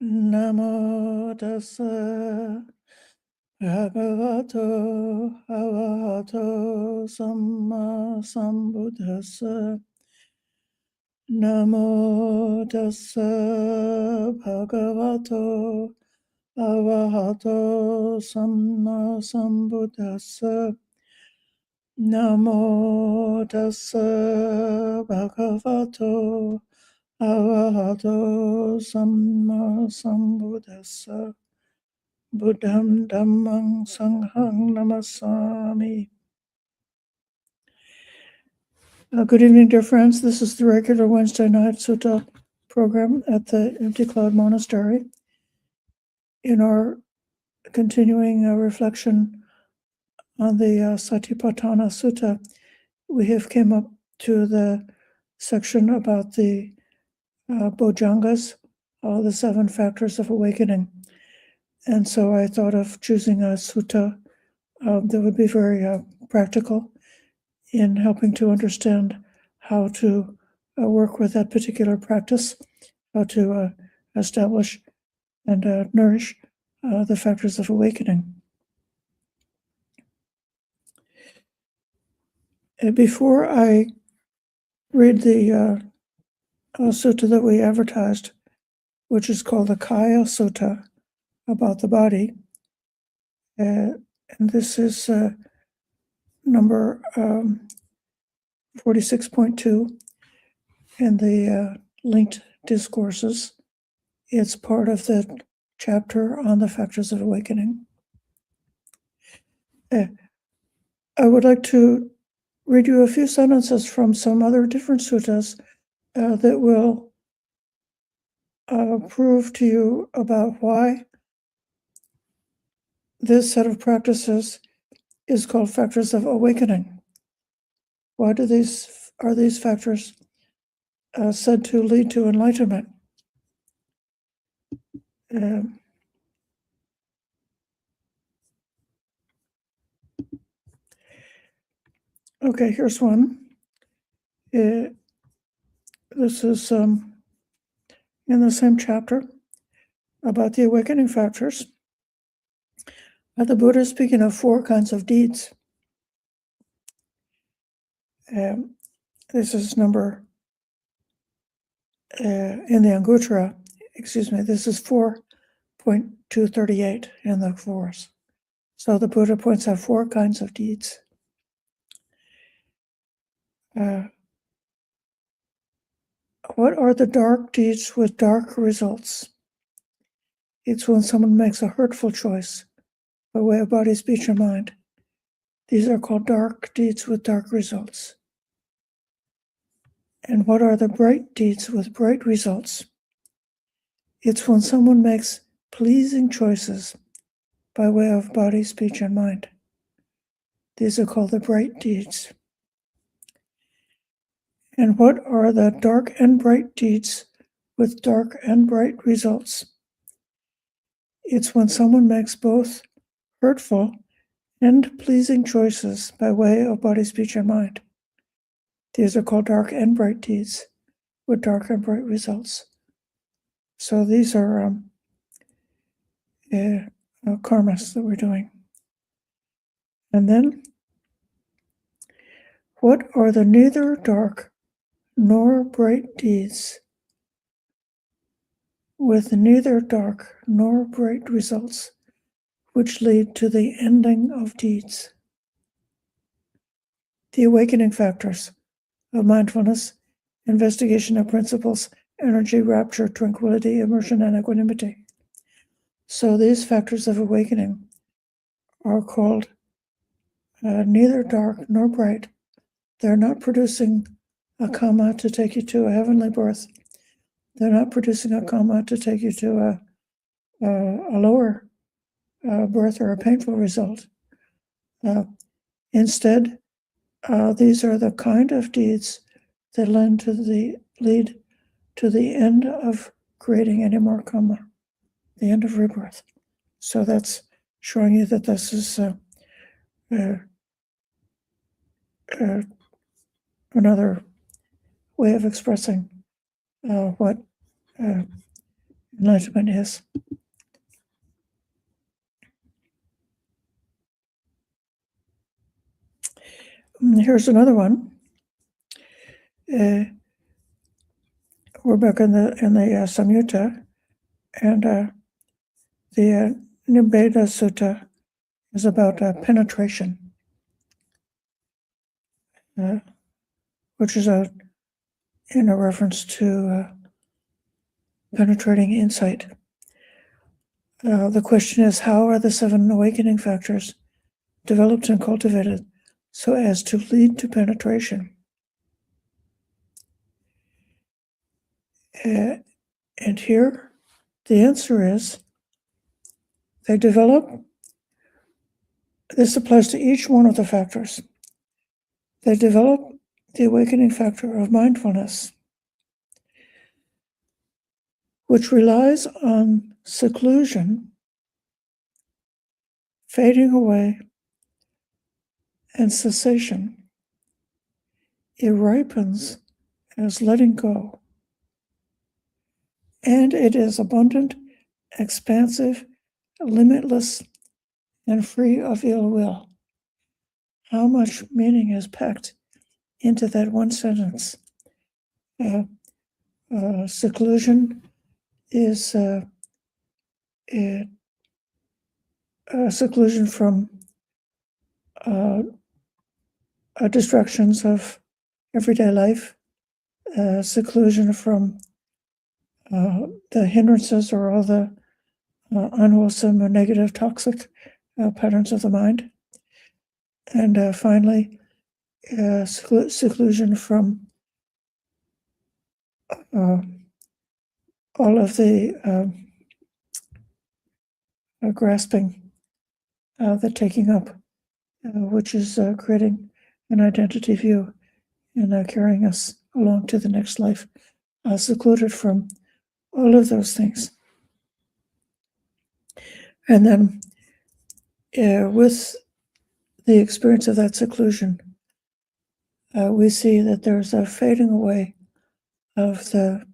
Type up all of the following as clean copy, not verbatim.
Namo tassa bhagavato arahato samma sambuddhassa. Namo tassa bhagavato arahato samma sambuddhassa. Namo tassa bhagavato arahato samma sambuddhassa. Buddham dhammam sangham namasami. Good evening, dear friends. This is the regular Wednesday night Sutta program at the Empty Cloud Monastery. In our continuing reflection on the Satipatthana Sutta, we have come up to the section about the Bojjhangas, the 7 factors of awakening. And so I thought of choosing a sutta that would be very practical in helping to understand how to work with that particular practice, how to establish and nourish the factors of awakening. Before I read the sutta that we advertised, which is called the Kaya Sutta, about the body, and this is number 46.2 in the linked discourses. It's part of the chapter on the factors of awakening. I would like to read you a few sentences from some other different suttas that will prove to you about why this set of practices is called factors of awakening. Why are these factors said to lead to enlightenment? Okay, here's one. This is in the same chapter about the awakening factors. The Buddha is speaking of 4 kinds of deeds. This is number in the Anguttara, this is 4.238 in the Course. So the Buddha points out 4 kinds of deeds. What are the dark deeds with dark results? It's when someone makes a hurtful choice by way of body, speech, and mind. These are called dark deeds with dark results. And what are the bright deeds with bright results? It's when someone makes pleasing choices by way of body, speech, and mind. These are called the bright deeds. And what are the dark and bright deeds with dark and bright results? It's when someone makes both hurtful and pleasing choices by way of body, speech, and mind. These are called dark and bright deeds with dark and bright results. So these are karmas that we're doing. And then, what are the neither dark nor bright deeds with neither dark nor bright results, which lead to the ending of deeds? The awakening factors of mindfulness, investigation of principles, energy, rapture, tranquility, immersion, and equanimity. So these factors of awakening are called neither dark nor bright. They're not producing a karma to take you to a heavenly birth. They're not producing a karma to take you to a lower birth or a painful result. Instead, these are the kind of deeds that lead to the end of creating any more karma, the end of rebirth. So that's showing you that this is another way of expressing what enlightenment is. Here's another one. We're back in the Samyutta, and the Nibbeda Sutta is about penetration, which is in a reference to penetrating insight. The question is, how are the 7 awakening factors developed and cultivated so as to lead to penetration? And here, the answer is, they develop, this applies to each one of the factors. They develop the awakening factor of mindfulness, which relies on seclusion, fading away, and cessation. It ripens as letting go, and it is abundant, expansive, limitless, and free of ill will. How much meaning is packed into that one sentence? Seclusion is seclusion from distractions of everyday life, seclusion from the hindrances or all the unwholesome or negative, toxic patterns of the mind. And finally, seclusion from all of the grasping, the taking up, which is creating an identity view and carrying us along to the next life, secluded from all of those things. And then with the experience of that seclusion, we see that there's a fading away of the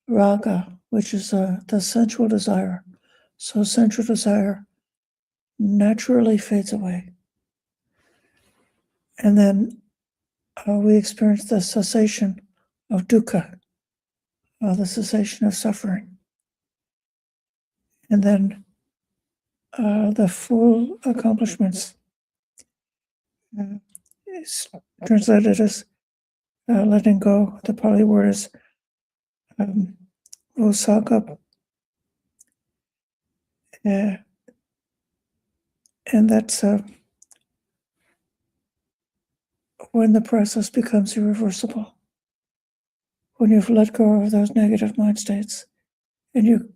raga, which is the sensual desire. So sensual desire naturally fades away. And then we experience the cessation of dukkha, the cessation of suffering. And then the full accomplishments is translated as letting go. The Pali word is vosaka. And that's when the process becomes irreversible. When you've let go of those negative mind states, and you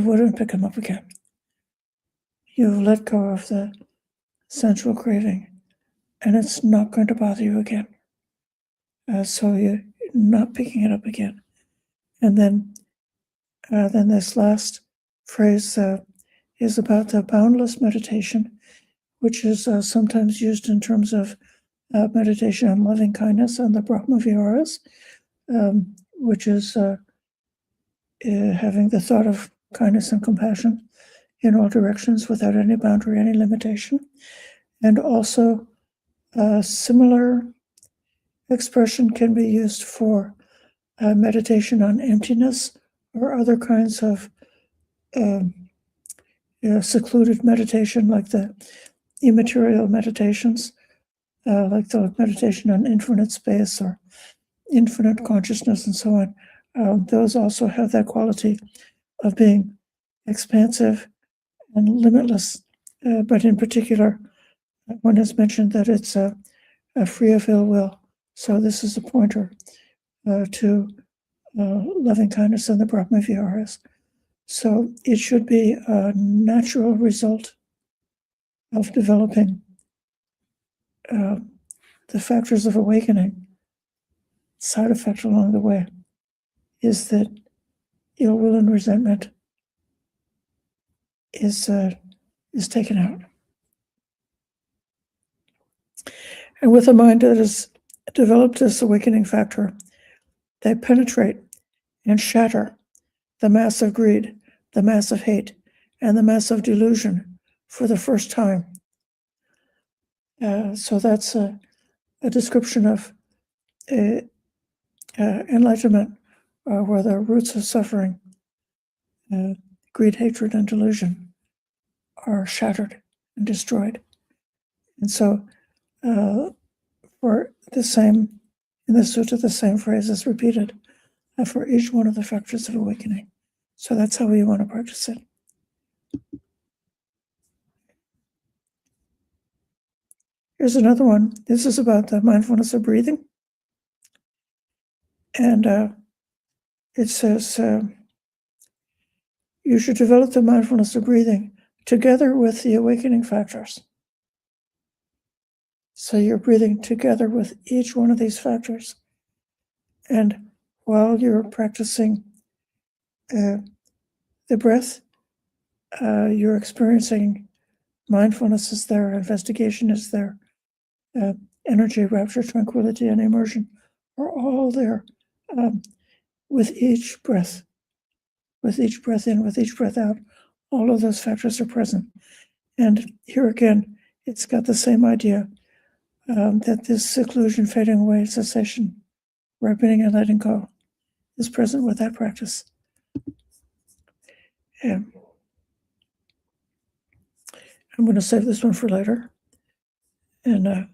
wouldn't pick them up again. You've let go of the sensual craving, and it's not going to bother you again. So you're not picking it up again. And then this last phrase is about the boundless meditation, which is sometimes used in terms of meditation on loving kindness and the Brahma Viharas, which is having the thought of kindness and compassion in all directions without any boundary, any limitation. And also a similar expression can be used for meditation on emptiness or other kinds of secluded meditation, like the immaterial meditations, like the meditation on infinite space or infinite consciousness and so on. Those also have that quality of being expansive and limitless, but in particular, one has mentioned that it's free of ill will. So this is a pointer to loving kindness and the Brahma Viharas. So it should be a natural result of developing the factors of awakening. Side effect along the way is that ill will and resentment is taken out. And with a mind that has developed this awakening factor, they penetrate and shatter the mass of greed, the mass of hate, and the mass of delusion for the first time. So that's a description of enlightenment, where the roots of suffering, greed, hatred, and delusion, are shattered and destroyed. And so for the same, in the sutta, the same phrase is repeated for each one of the factors of awakening. So that's how we want to practice it. Here's another one. This is about the mindfulness of breathing. And it says, you should develop the mindfulness of breathing together with the awakening factors. So you're breathing together with each one of these factors. And while you're practicing the breath, you're experiencing mindfulness is there, investigation is there, energy, rapture, tranquility, and immersion are all there with each breath. With each breath in, with each breath out, all of those factors are present. And here again, it's got the same idea that this seclusion, fading away, cessation, ripening and letting go is present with that practice. And I'm going to save this one for later and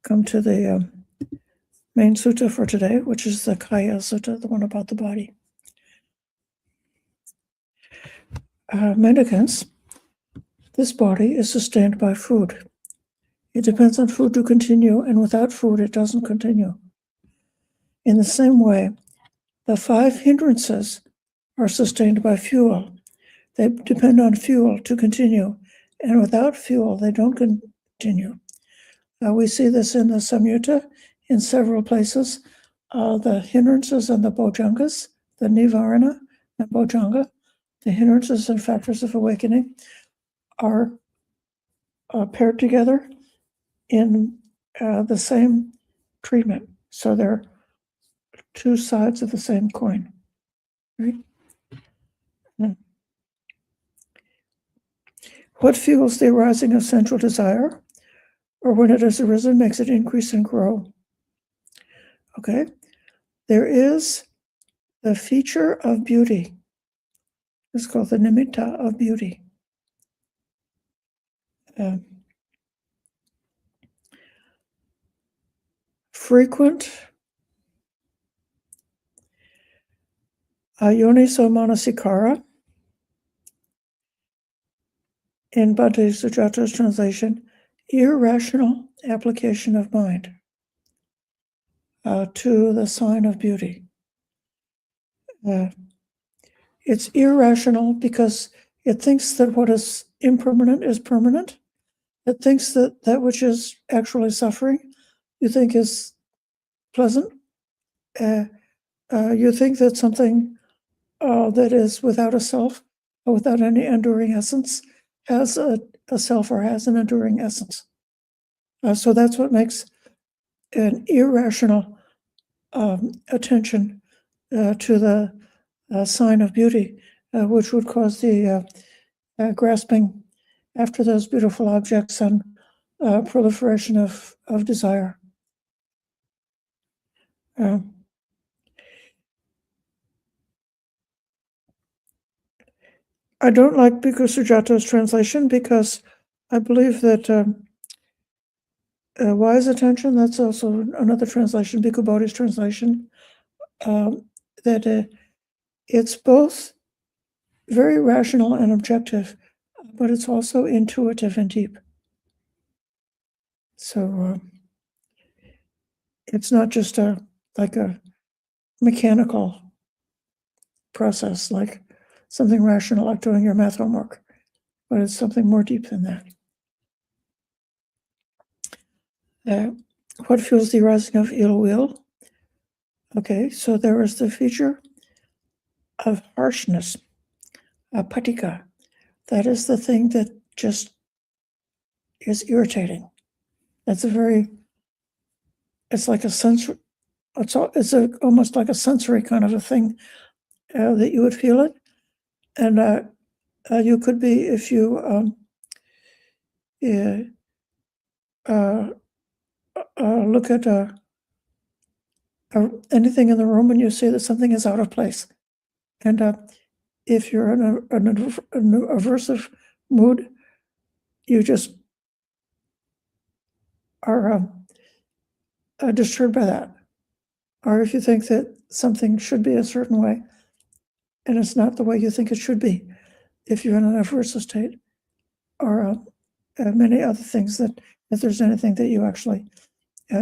come to the main sutta for today, which is the Kaya Sutta, the one about the body. Mendicants, this body is sustained by food. It depends on food to continue, and without food, it doesn't continue. In the same way, the 5 hindrances are sustained by fuel. They depend on fuel to continue, and without fuel, they don't continue. We see this in the Samyutta in several places. The hindrances and the bojjhangas, the nivarana and bojjhanga, the hindrances and factors of awakening, are paired together in the same treatment. So they're 2 sides of the same coin, right? What fuels the arising of sensual desire, or when it has arisen, makes it increase and grow? Okay, there is the feature of beauty. It's called the nimitta of beauty. Frequent yoniso manasikara, in Bhante Sujata's translation, irrational application of mind to the sign of beauty. It's irrational because it thinks that what is impermanent is permanent. It thinks that that which is actually suffering, you think is pleasant. You think that something that is without a self, or without any enduring essence, has a self or has an enduring essence. So that's what makes an irrational attention to the sign of beauty, which would cause the grasping after those beautiful objects and proliferation of desire. I don't like Bhikkhu Sujata's translation because I believe that wise attention, that's also another translation, Bhikkhu Bodhi's translation, that it's both very rational and objective, but it's also intuitive and deep. So it's not just like a mechanical process, like something rational, like doing your math homework, but it's something more deep than that. What fuels the arising of ill will? Okay, so there is the feature of harshness, patika. That is the thing that just is irritating. It's like a sense it's almost like a sensory kind of a thing that you would feel it. And you could be, if you look at anything in the room and you see that something is out of place. And if you're in an aversive mood, you just are disturbed by that. Or if you think that something should be a certain way and it's not the way you think it should be, if you're in an aversive state, or many other things, that if there's anything that you actually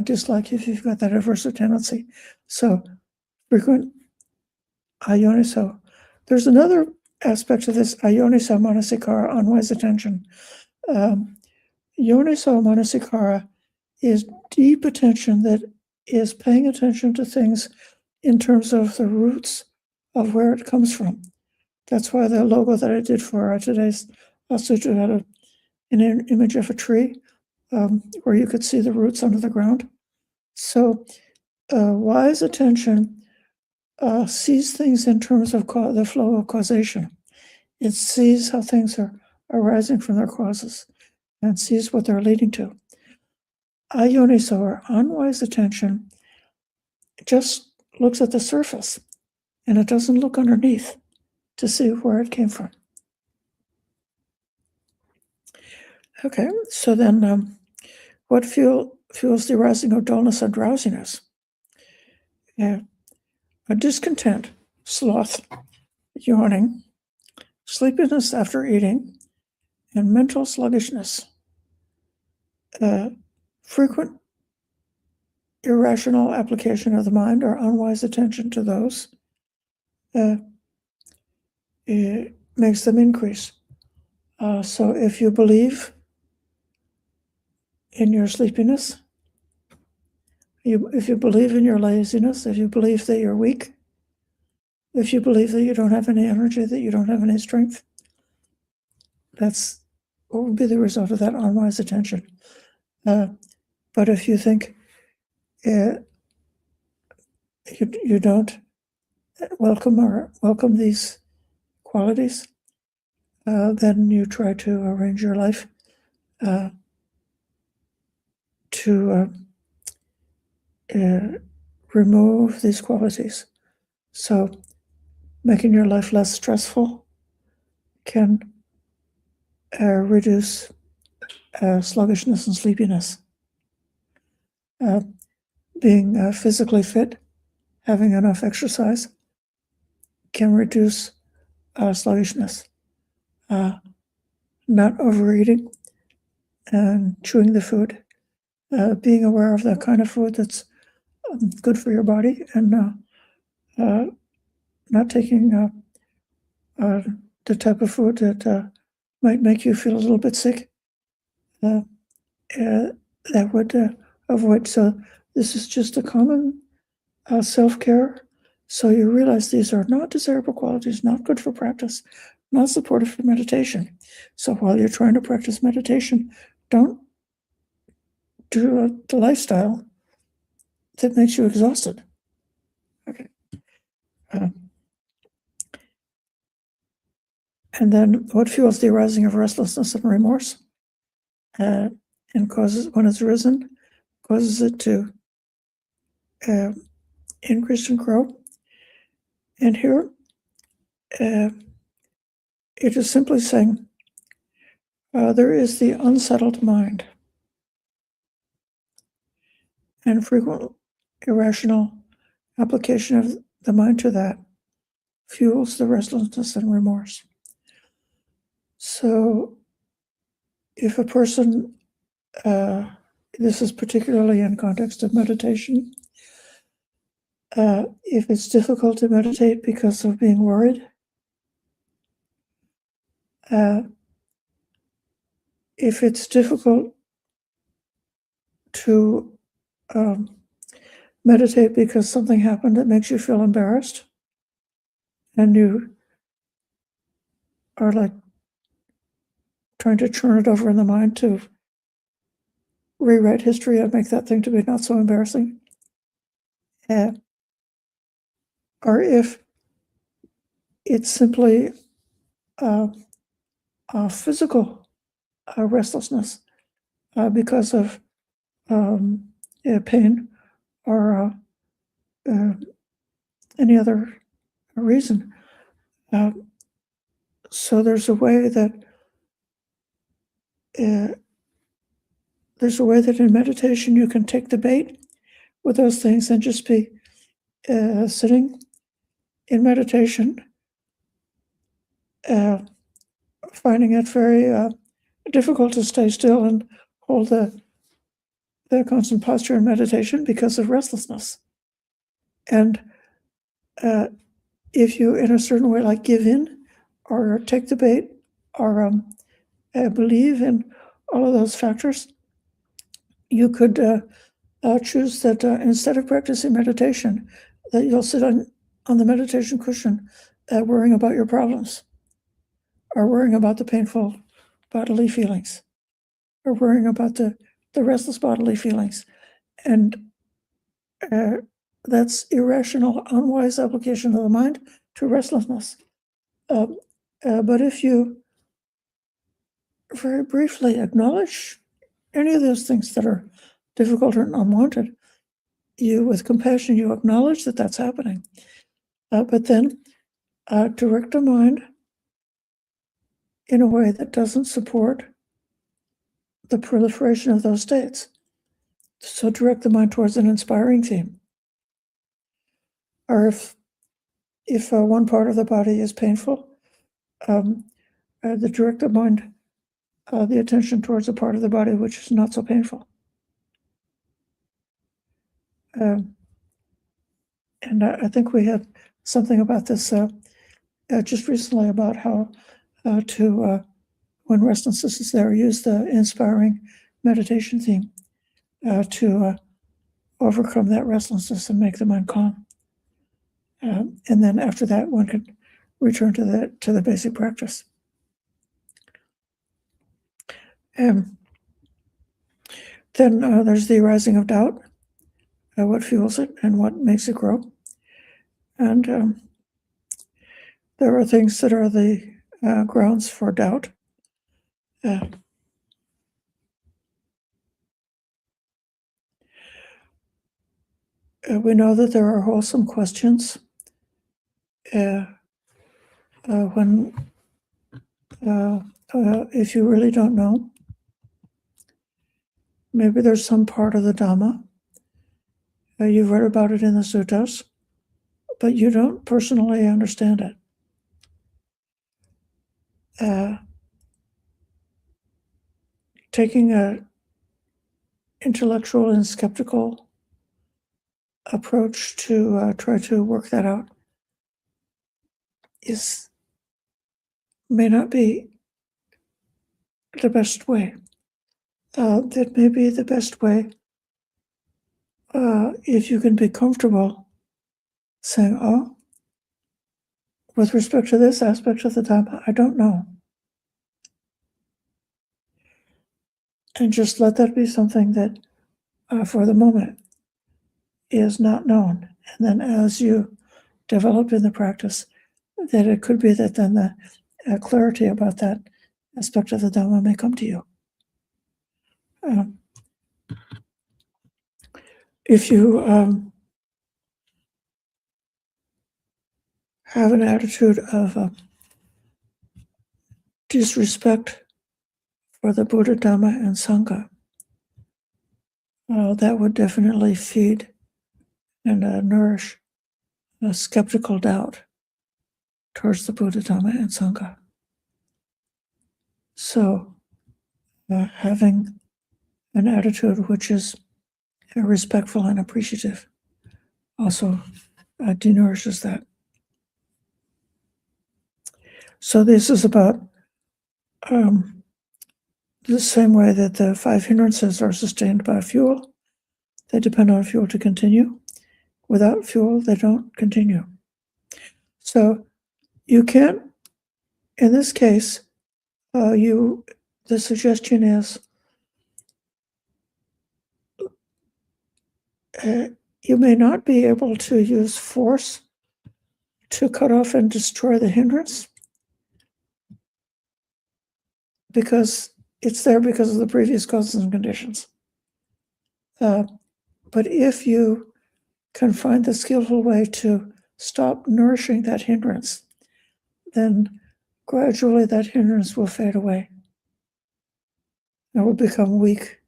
dislike, if you've got that aversive tendency. So frequent ayoniso. There's another aspect of this ayoniso manasikara, unwise attention. Yoniso manasikara is deep attention that is paying attention to things in terms of the roots of where it comes from. That's why the logo that I did for today's sutta had an image of a tree where you could see the roots under the ground. So wise attention sees things in terms of the flow of causation. It sees how things are arising from their causes and sees what they're leading to. Ayoniso, or unwise attention, just looks at the surface and it doesn't look underneath to see where it came from. Okay, so then what fuels the arising of dullness and drowsiness? A discontent, sloth, yawning, sleepiness after eating, and mental sluggishness. Frequent irrational application of the mind or unwise attention to those it makes them increase. So if you believe in your sleepiness, if you believe in your laziness, if you believe that you're weak, if you believe that you don't have any energy, that you don't have any strength, that's what would be the result of that unwise attention. But if you think you don't welcome these qualities, then you try to arrange your life to remove these qualities. So making your life less stressful can reduce sluggishness and sleepiness. Being physically fit, having enough exercise, can reduce sluggishness. Not overeating and chewing the food, being aware of the kind of food that's good for your body, and not taking the type of food that might make you feel a little bit sick. That would avoid. So this is just a common self-care. So you realize these are not desirable qualities, not good for practice, not supportive for meditation. So while you're trying to practice meditation, don't do the lifestyle that makes you exhausted. Okay. And then what fuels the arising of restlessness and remorse? And causes, when it's risen, causes it to increase and grow. And here, it is simply saying, there is the unsettled mind, and frequent irrational application of the mind to that fuels the restlessness and remorse. So if a person, this is particularly in context of meditation, if it's difficult to meditate because of being worried, if it's difficult to meditate because something happened that makes you feel embarrassed, and you are like trying to turn it over in the mind to rewrite history and make that thing to be not so embarrassing. or if it's simply a physical restlessness because of pain or any other reason. So there's a way that in meditation you can take the bait with those things and just be sitting in meditation, finding it very difficult to stay still and hold the constant posture in meditation because of restlessness. And if you, in a certain way, like give in or take the bait or believe in all of those factors, you could choose that instead of practicing meditation, that you'll sit on the meditation cushion worrying about your problems, or worrying about the painful bodily feelings, or worrying about the restless bodily feelings. And that's irrational, unwise application of the mind to restlessness. But if you very briefly acknowledge any of those things that are difficult or unwanted, you, with compassion, you acknowledge that that's happening. But then direct the mind in a way that doesn't support the proliferation of those states. So direct the mind towards an inspiring theme. Or if one part of the body is painful, the direct the mind, the attention towards a part of the body which is not so painful. And I think we had something about this just recently, about how to, when restlessness is there, use the inspiring meditation theme to overcome that restlessness and make the mind calm. And then after that, one could return to the basic practice. Then there's the arising of doubt, what fuels it and what makes it grow. And there are things that are the grounds for doubt. We know that there are wholesome questions when if you really don't know, maybe there's some part of the Dhamma, you've read about it in the suttas, but you don't personally understand it. Taking an intellectual and skeptical approach to try to work that out may not be the best way. That may be the best way if you can be comfortable saying, oh, with respect to this aspect of the Dhamma, I don't know. And just let that be something that for the moment is not known. And then as you develop in the practice, that it could be that then the clarity about that aspect of the Dhamma may come to you. If you have an attitude of disrespect for the Buddha, Dhamma, and Sangha, that would definitely feed and nourish a skeptical doubt towards the Buddha, Dhamma, and Sangha. So having an attitude which is respectful and appreciative also denourishes that. So this is about the same way that the 5 hindrances are sustained by fuel. They depend on fuel to continue. Without fuel, they don't continue. So you can't, in this case, the suggestion is You may not be able to use force to cut off and destroy the hindrance because it's there because of the previous causes and conditions. But if you can find the skillful way to stop nourishing that hindrance, then gradually that hindrance will fade away. It will become weaker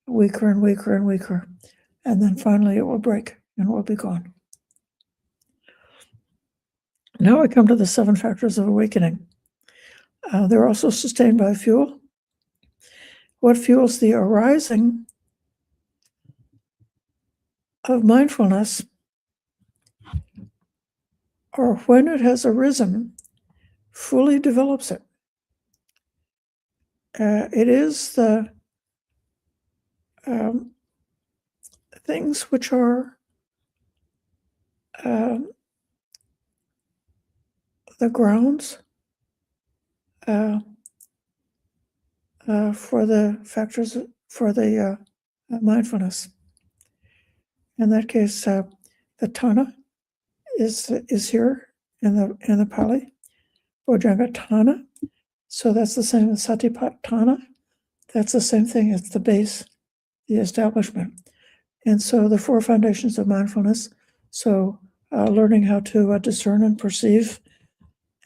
and weaker and weaker. And then finally it will break and will be gone. Now I come to the 7 factors of awakening. They're also sustained by fuel. What fuels the arising of mindfulness, or when it has arisen, fully develops it. It is the things which are the grounds for the factors for the mindfulness. In that case, the Tana is here in the Pali, Bojjhanga. So that's the same as Satipatthana. That's the same thing. It's the base, the establishment. And so the 4 foundations of mindfulness. So learning how to discern and perceive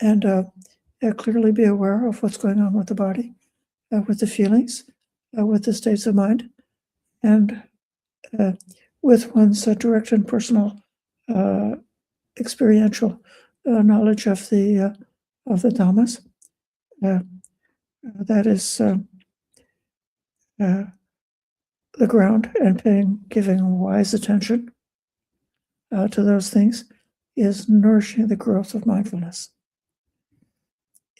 and clearly be aware of what's going on with the body, with the feelings, with the states of mind, and with one's direct and personal experiential knowledge of the Dhammas. That is the ground, and giving wise attention to those things is nourishing the growth of mindfulness.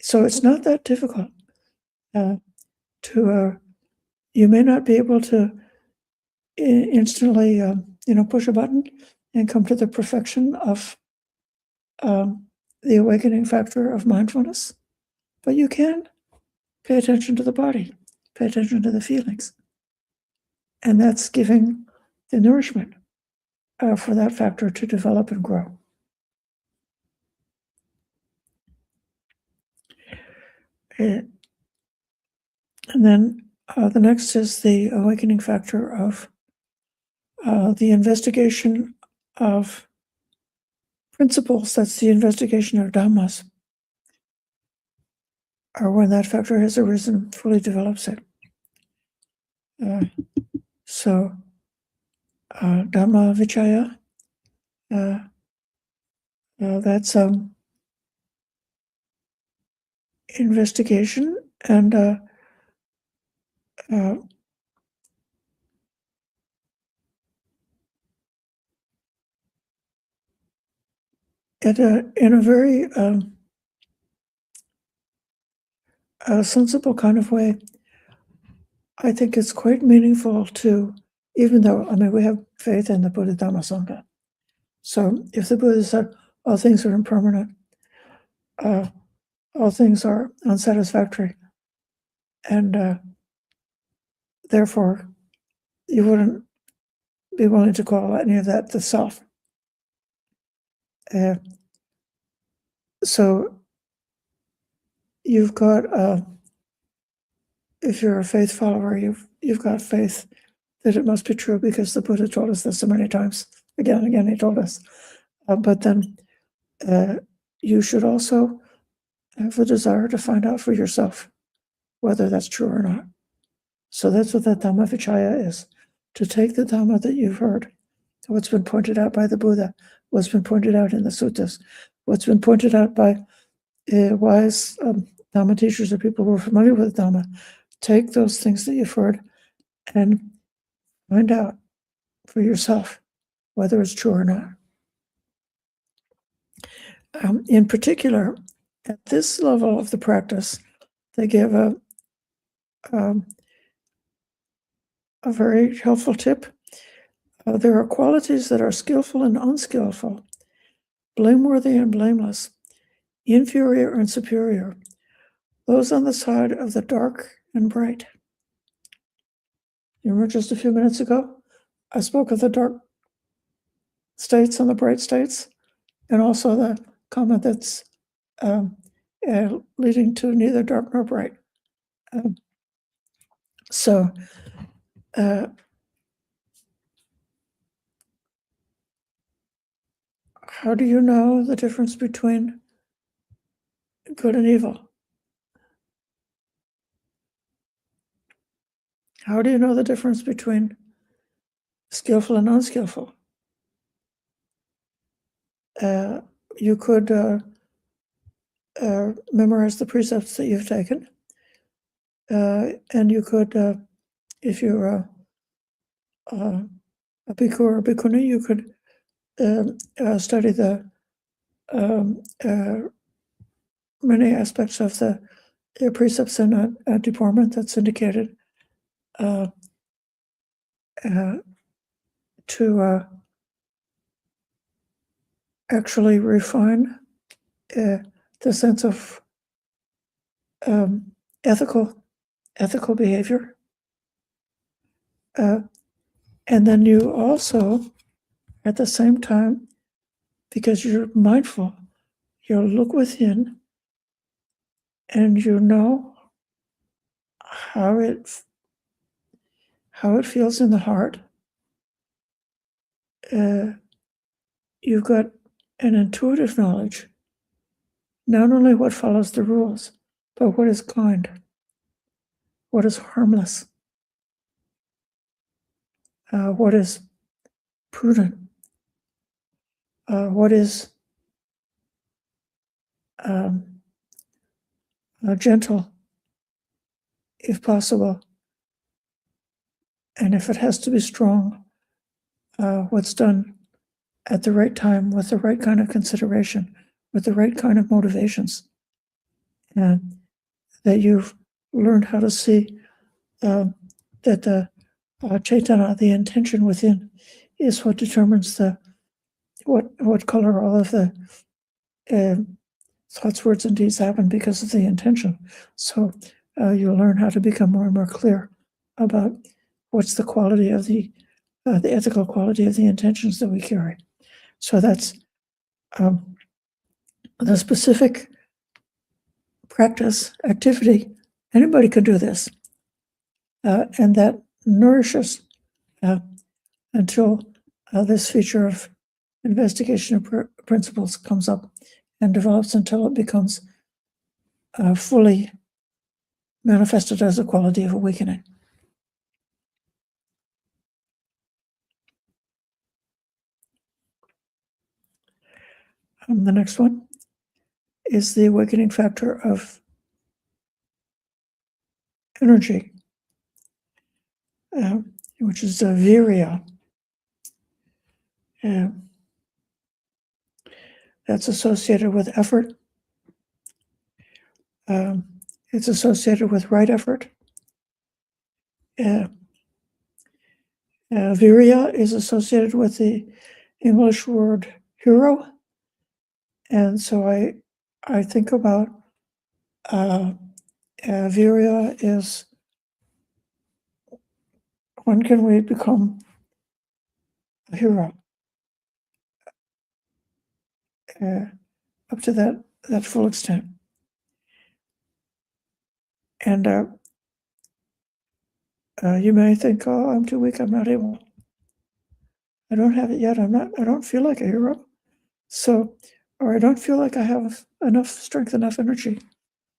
So it's not that difficult you may not be able to instantly, push a button and come to the perfection of the awakening factor of mindfulness, but you can pay attention to the body, pay attention to the feelings. And that's giving the nourishment for that factor to develop and grow. And then the next is the awakening factor of the investigation of principles. That's the investigation of Dhammas, or when that factor has arisen, fully develops it. So Dhamma Vichaya, that's investigation, and in a very sensible kind of way, I think it's quite meaningful to, even though, we have faith in the Buddha Dhamma Sangha. So if the Buddha said all things are impermanent, all things are unsatisfactory, and therefore you wouldn't be willing to call any of that the self. So you've got, if you're a faith follower, you've got faith that it must be true because the Buddha told us this so many times. Again and again, he told us. But then you should also have a desire to find out for yourself whether that's true or not. So that's what that Dhamma Vichaya is, to take the Dhamma that you've heard, what's been pointed out by the Buddha, what's been pointed out in the suttas, what's been pointed out by wise Dhamma teachers or people who are familiar with Dhamma. Take those things that you've heard and find out for yourself whether it's true or not. In particular, at this level of the practice, they give a very helpful tip. There are qualities that are skillful and unskillful, blameworthy and blameless, inferior and superior, those on the side of the dark and bright. You remember just a few minutes ago, I spoke of the dark states and the bright states, and also the kama that's leading to neither dark nor bright. So how do you know the difference between good and evil? How do you know the difference between skillful and unskillful? You could memorize the precepts that you've taken, and you could, if you're a bhikkhu or a bhikkhuni, you could study the many aspects of the precepts in deportment that's indicated to actually refine the sense of ethical behavior. And then you also, at the same time, because you're mindful, you'll look within and you know how it feels in the heart. You've got an intuitive knowledge, not only what follows the rules, but what is kind, what is harmless, what is prudent, what is gentle, if possible, and if it has to be strong, what's done at the right time with the right kind of consideration, with the right kind of motivations, and that you've learned how to see that the Chaitana, the intention within, is what determines what color all of the thoughts, words, and deeds happen because of the intention. So you'll learn how to become more and more clear about what's the quality of the ethical quality of the intentions that we carry. So that's the specific practice, activity. Anybody can do this, and that nourishes until this feature of investigation of principles comes up and develops until it becomes fully manifested as a quality of awakening. The next one is the awakening factor of energy, which is virya. That's associated with effort. It's associated with right effort. Virya is associated with the English word hero. And so I think about virya is, when can we become a hero? Up to that full extent. And you may think, oh, I'm too weak, I'm not able. I don't have it yet, I don't feel like a hero. So, or I don't feel like I have enough strength, enough energy.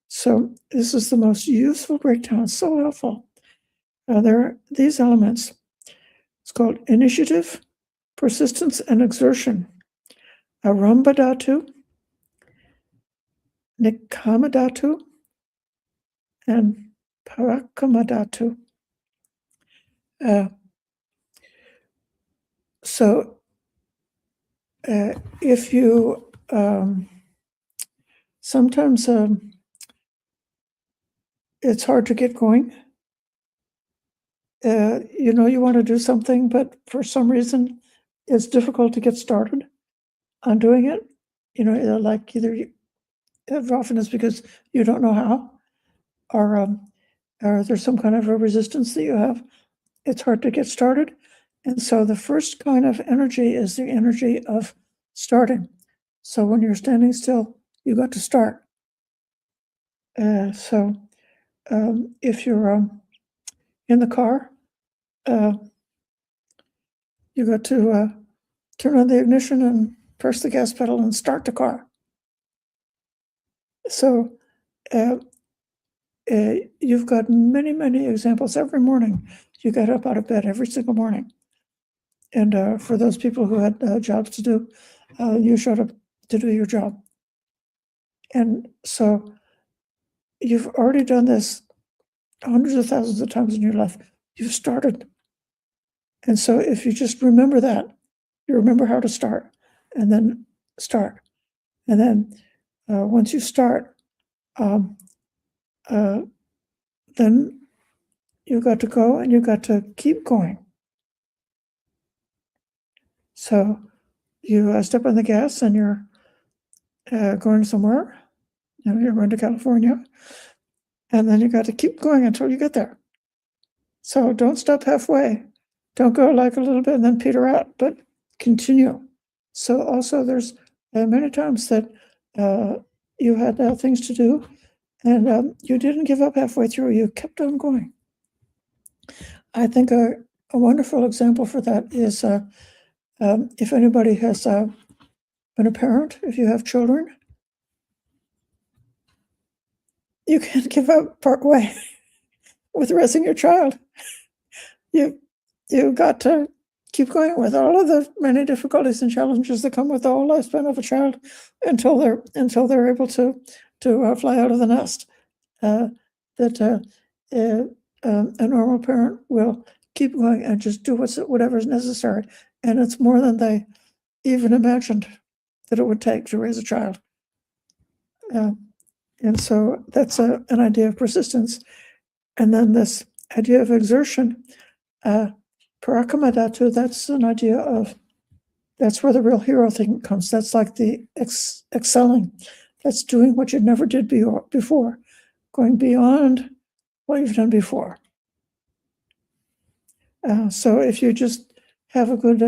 So this is the most useful breakdown. It's so helpful. There are these elements. It's called initiative, persistence, and exertion. Arambadhatu, Nikamadhatu, and Parakamadhatu. So if you sometimes it's hard to get going. You want to do something, but for some reason it's difficult to get started on doing it. Often it's because you don't know how, or there's some kind of a resistance that you have. It's hard to get started, And so the first kind of energy is the energy of starting. So when you're standing still, you got to start. So if you're in the car, you got to turn on the ignition and press the gas pedal and start the car. So you've got many, many examples. Every morning, you get up out of bed every single morning. And for those people who had jobs to do, you showed up to do your job. And so you've already done this hundreds of thousands of times in your life. You've started. And so if you just remember that, you remember how to start, and then start. And then once you start, then you got to go and you got to keep going. So you step on the gas and you're going somewhere. You're going to California, and then you got to keep going until you get there. So don't stop halfway. Don't go like a little bit and then peter out, but continue. So also there's many times that you had things to do, and you didn't give up halfway through. You kept on going. I think a wonderful example for that is if anybody has been a parent, if you have children, you can't give up partway with raising your child. You got to keep going with all of the many difficulties and challenges that come with the whole lifespan of a child until they're able to fly out of the nest. A normal parent will keep going and just do whatever is necessary, and it's more than they even imagined that it would take to raise a child. And so that's an idea of persistence. And then this idea of exertion, Parakamādhatu, that's an idea of, that's where the real hero thing comes. That's like the excelling. That's doing what you never did before, going beyond what you've done before. So if you just have a good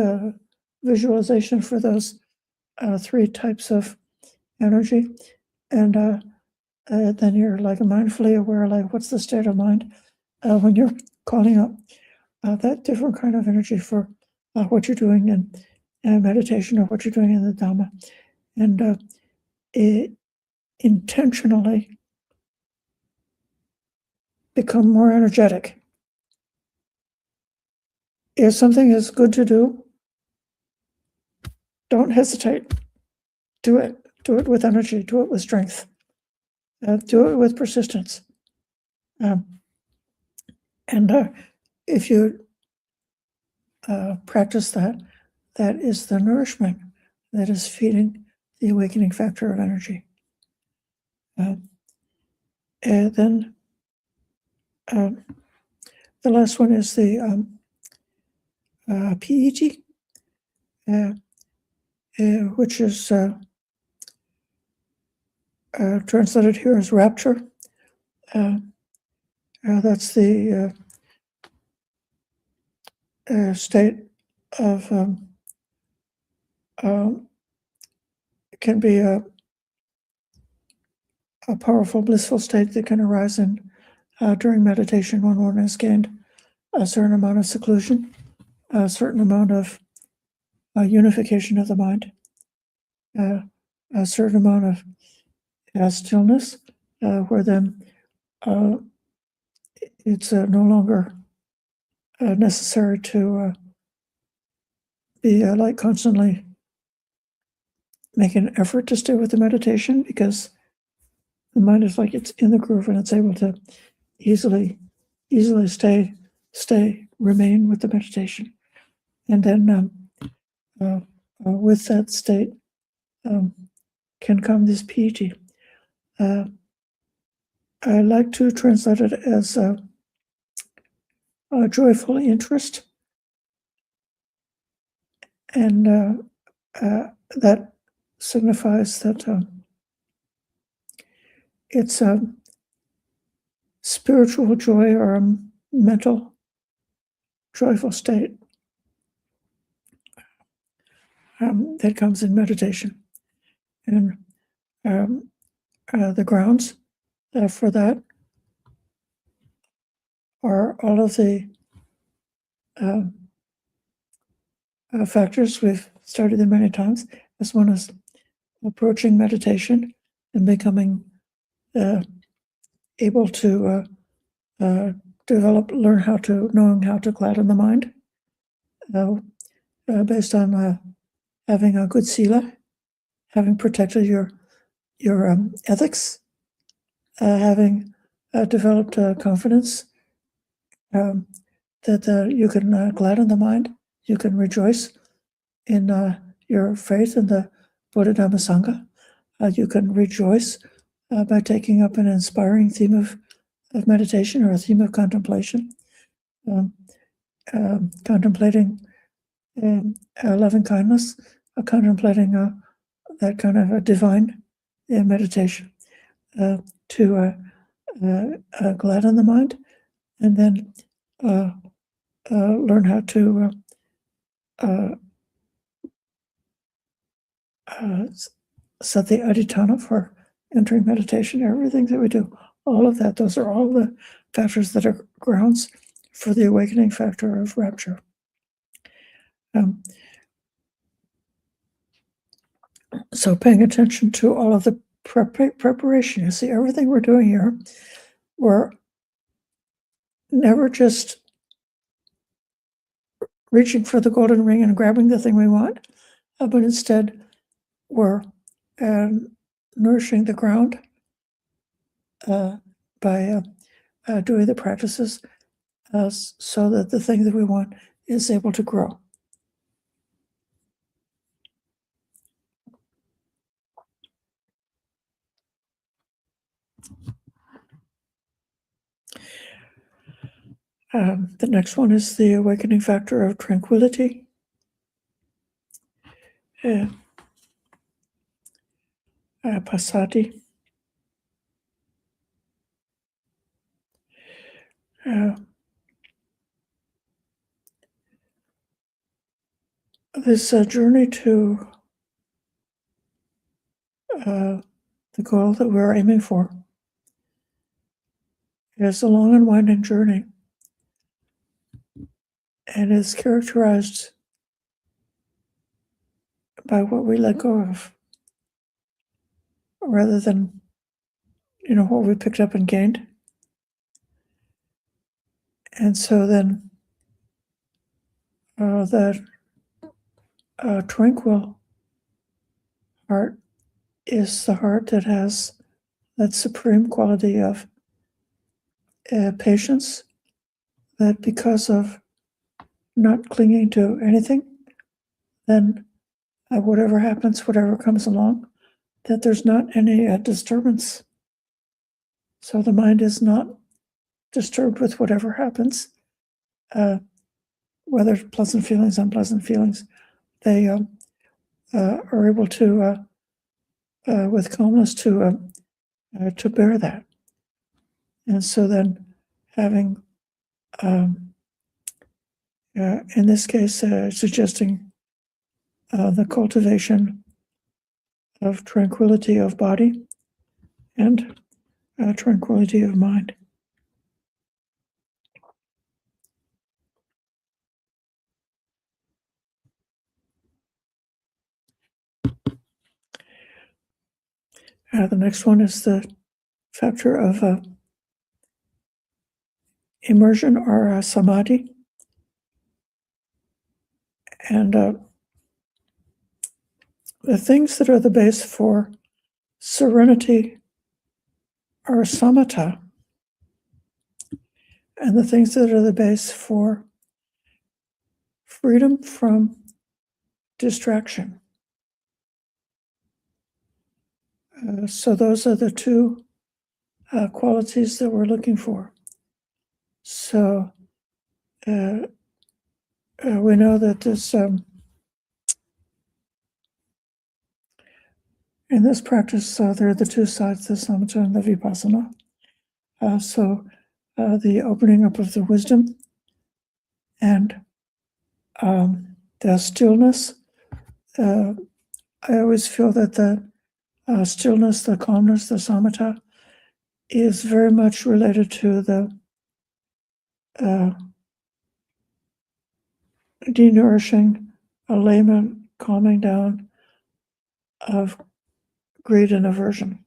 visualization for those three types of energy, and then you're like mindfully aware, like what's the state of mind when you're calling up that different kind of energy for what you're doing in meditation or what you're doing in the Dhamma, and intentionally become more energetic. If something is good to do, don't hesitate. Do it. Do it with energy. Do it with strength. Do it with persistence. And if you practice that, that is the nourishment that is feeding the awakening factor of energy. And then the last one is the Piti, which is translated here as rapture. That's the state of, it can be a powerful, blissful state that can arise during meditation when one has gained a certain amount of seclusion, a certain amount of unification of the mind, a certain amount of stillness, where then it's no longer necessary to be like constantly make an effort to stay with the meditation, because the mind is like it's in the groove and it's able to easily remain with the meditation. And then with that state can come this piti. I like to translate it as a joyful interest, and that signifies that it's a spiritual joy or a mental joyful state that comes in meditation. And the grounds for that are all of the factors we've studied them many times. As one is approaching meditation and becoming able to knowing how to gladden the mind, based on having a good sila, having protected your ethics, having developed confidence that you can gladden the mind, you can rejoice in your faith in the Buddha Dhamma Sangha. You can rejoice by taking up an inspiring theme of meditation or a theme of contemplation, contemplating loving kindness, contemplating that kind of a divine meditation to gladden the mind, and then learn how to set the adhitthana for entering meditation. Everything that we do, all of that, those are all the factors that are grounds for the awakening factor of rapture. So paying attention to all of the preparation, you see, everything we're doing here, we're never just reaching for the golden ring and grabbing the thing we want, but instead we're nourishing the ground by doing the practices so that the thing that we want is able to grow. The next one is the awakening factor of tranquility. Passaddhi. This journey to the goal that we're aiming for is a long and winding journey, and is characterized by what we let go of, rather than what we picked up and gained. And so then that tranquil heart is the heart that has that supreme quality of patience, that because of not clinging to anything, then whatever happens, whatever comes along, that there's not any disturbance. So the mind is not disturbed with whatever happens, whether pleasant feelings, unpleasant feelings. They are able to, with calmness, to bear that. And so then having, in this case, suggesting the cultivation of tranquility of body and tranquility of mind. The next one is the factor of immersion or samadhi. And the things that are the base for serenity are samatha, and the things that are the base for freedom from distraction. So those are the two qualities that we're looking for. So we know that this in this practice, there are the two sides, the samatha and the vipassana. So the opening up of the wisdom and the stillness I always feel that the stillness, the calmness, the samatha is very much related to the denourishing, allayment, calming down of greed and aversion.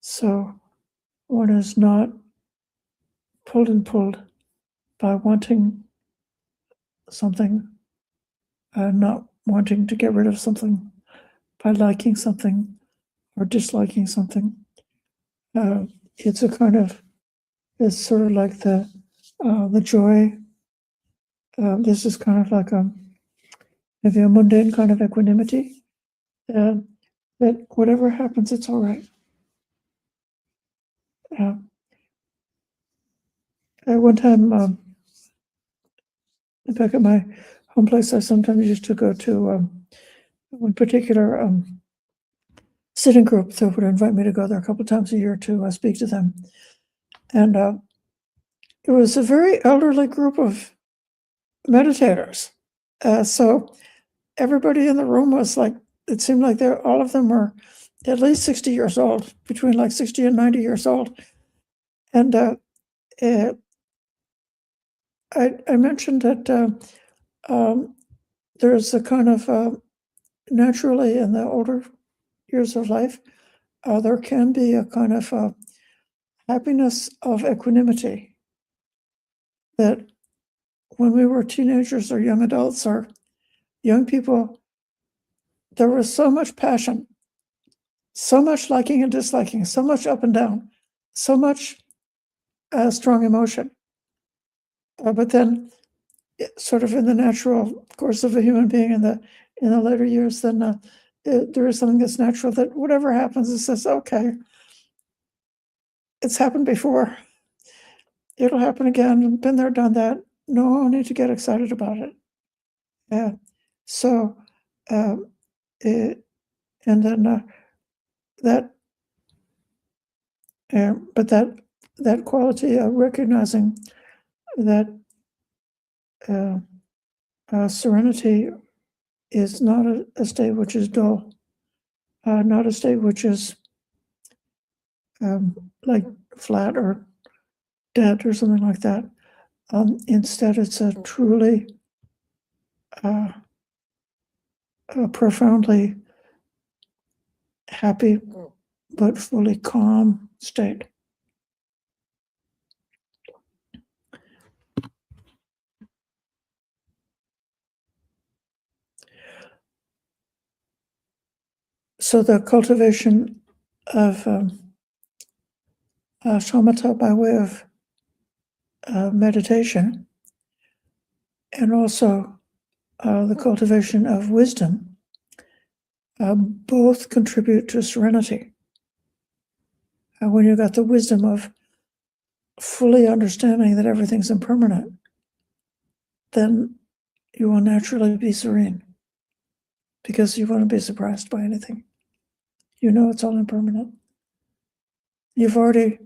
So one is not pulled and pulled by wanting something, not wanting to get rid of something, by liking something or disliking something. It's a kind of, it's sort of like the joy. This is kind of like maybe a mundane kind of equanimity. That whatever happens, it's all right. At one time, back at my home place, I sometimes used to go to one particular sitting group that would invite me to go there a couple of times a year to speak to them. And it was a very elderly group of meditators. So everybody in the room was like, it seemed like all of them were at least 60 years old, between like 60 and 90 years old. And I mentioned that there's a kind of naturally in the older years of life, there can be a kind of happiness of equanimity that when we were teenagers or young adults or young people, there was so much passion, so much liking and disliking, so much up and down, so much strong emotion. But then, sort of in the natural course of a human being in the later years, then there is something that's natural that whatever happens, it says, okay, it's happened before. It'll happen again. Been there, done that. No need to get excited about it. So, and then that, but that quality of recognizing that serenity is not a state which is dull, not a state which is like flat or dead or something like that. Instead, it's a truly profoundly happy but fully calm state. So the cultivation of shamatha by way of meditation, and also the cultivation of wisdom, both contribute to serenity. When you got the wisdom of fully understanding that everything's impermanent, then you will naturally be serene, because you won't be surprised by anything. You know it's all impermanent. You've already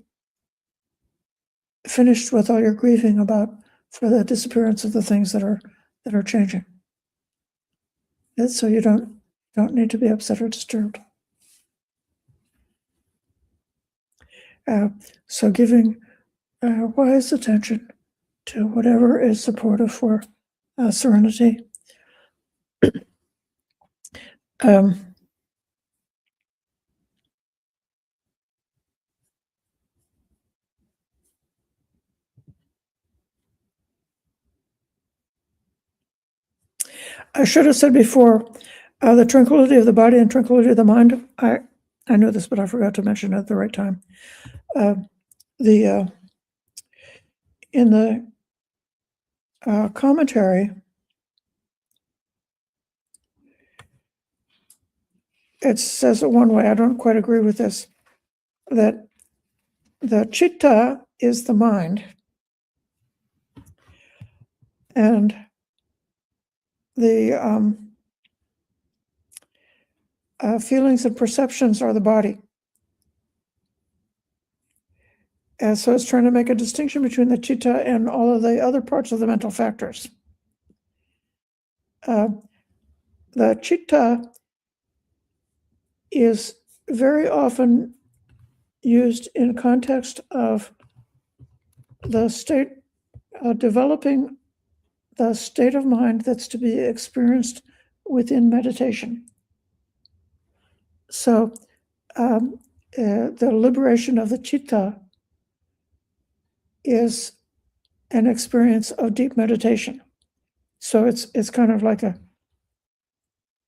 finished with all your grieving for the disappearance of the things that are changing. And so you don't need to be upset or disturbed. So giving wise attention to whatever is supportive for serenity. I should have said before, the tranquility of the body and tranquility of the mind. I know this, but I forgot to mention it at the right time. In the commentary, it says it one way. I don't quite agree with this. That the citta is the mind, and the feelings and perceptions are the body. And so it's trying to make a distinction between the citta and all of the other parts of the mental factors. the citta is very often used in context of the state, developing the state of mind that's to be experienced within meditation. So the liberation of the citta is an experience of deep meditation. So it's kind of like a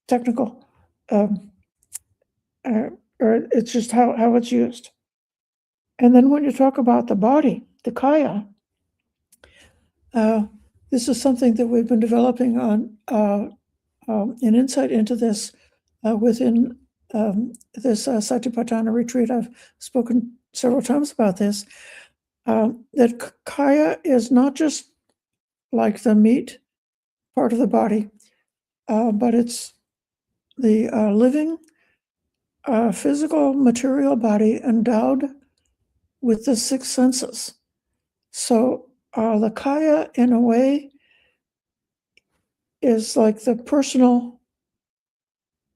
technical, or it's just how it's used. And then when you talk about the body, the kaya, this is something that we've been developing on an insight into this within this Satipatthana retreat. I've spoken several times about this, that kaya is not just like the meat part of the body, but it's the living physical material body endowed with the six senses. So the kaya, in a way, is like the personal,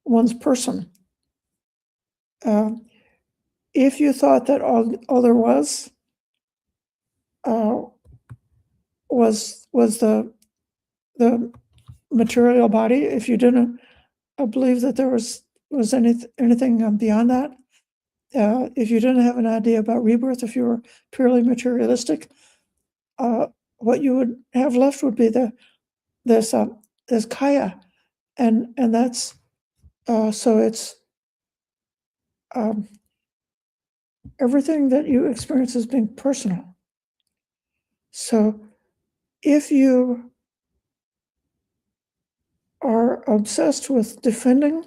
one's person. If you thought that all there was the material body, if you didn't believe that there was anything beyond that, if you didn't have an idea about rebirth, if you were purely materialistic, what you would have left would be this kaya, and that's so it's everything that you experience as being personal. So if you are obsessed with defending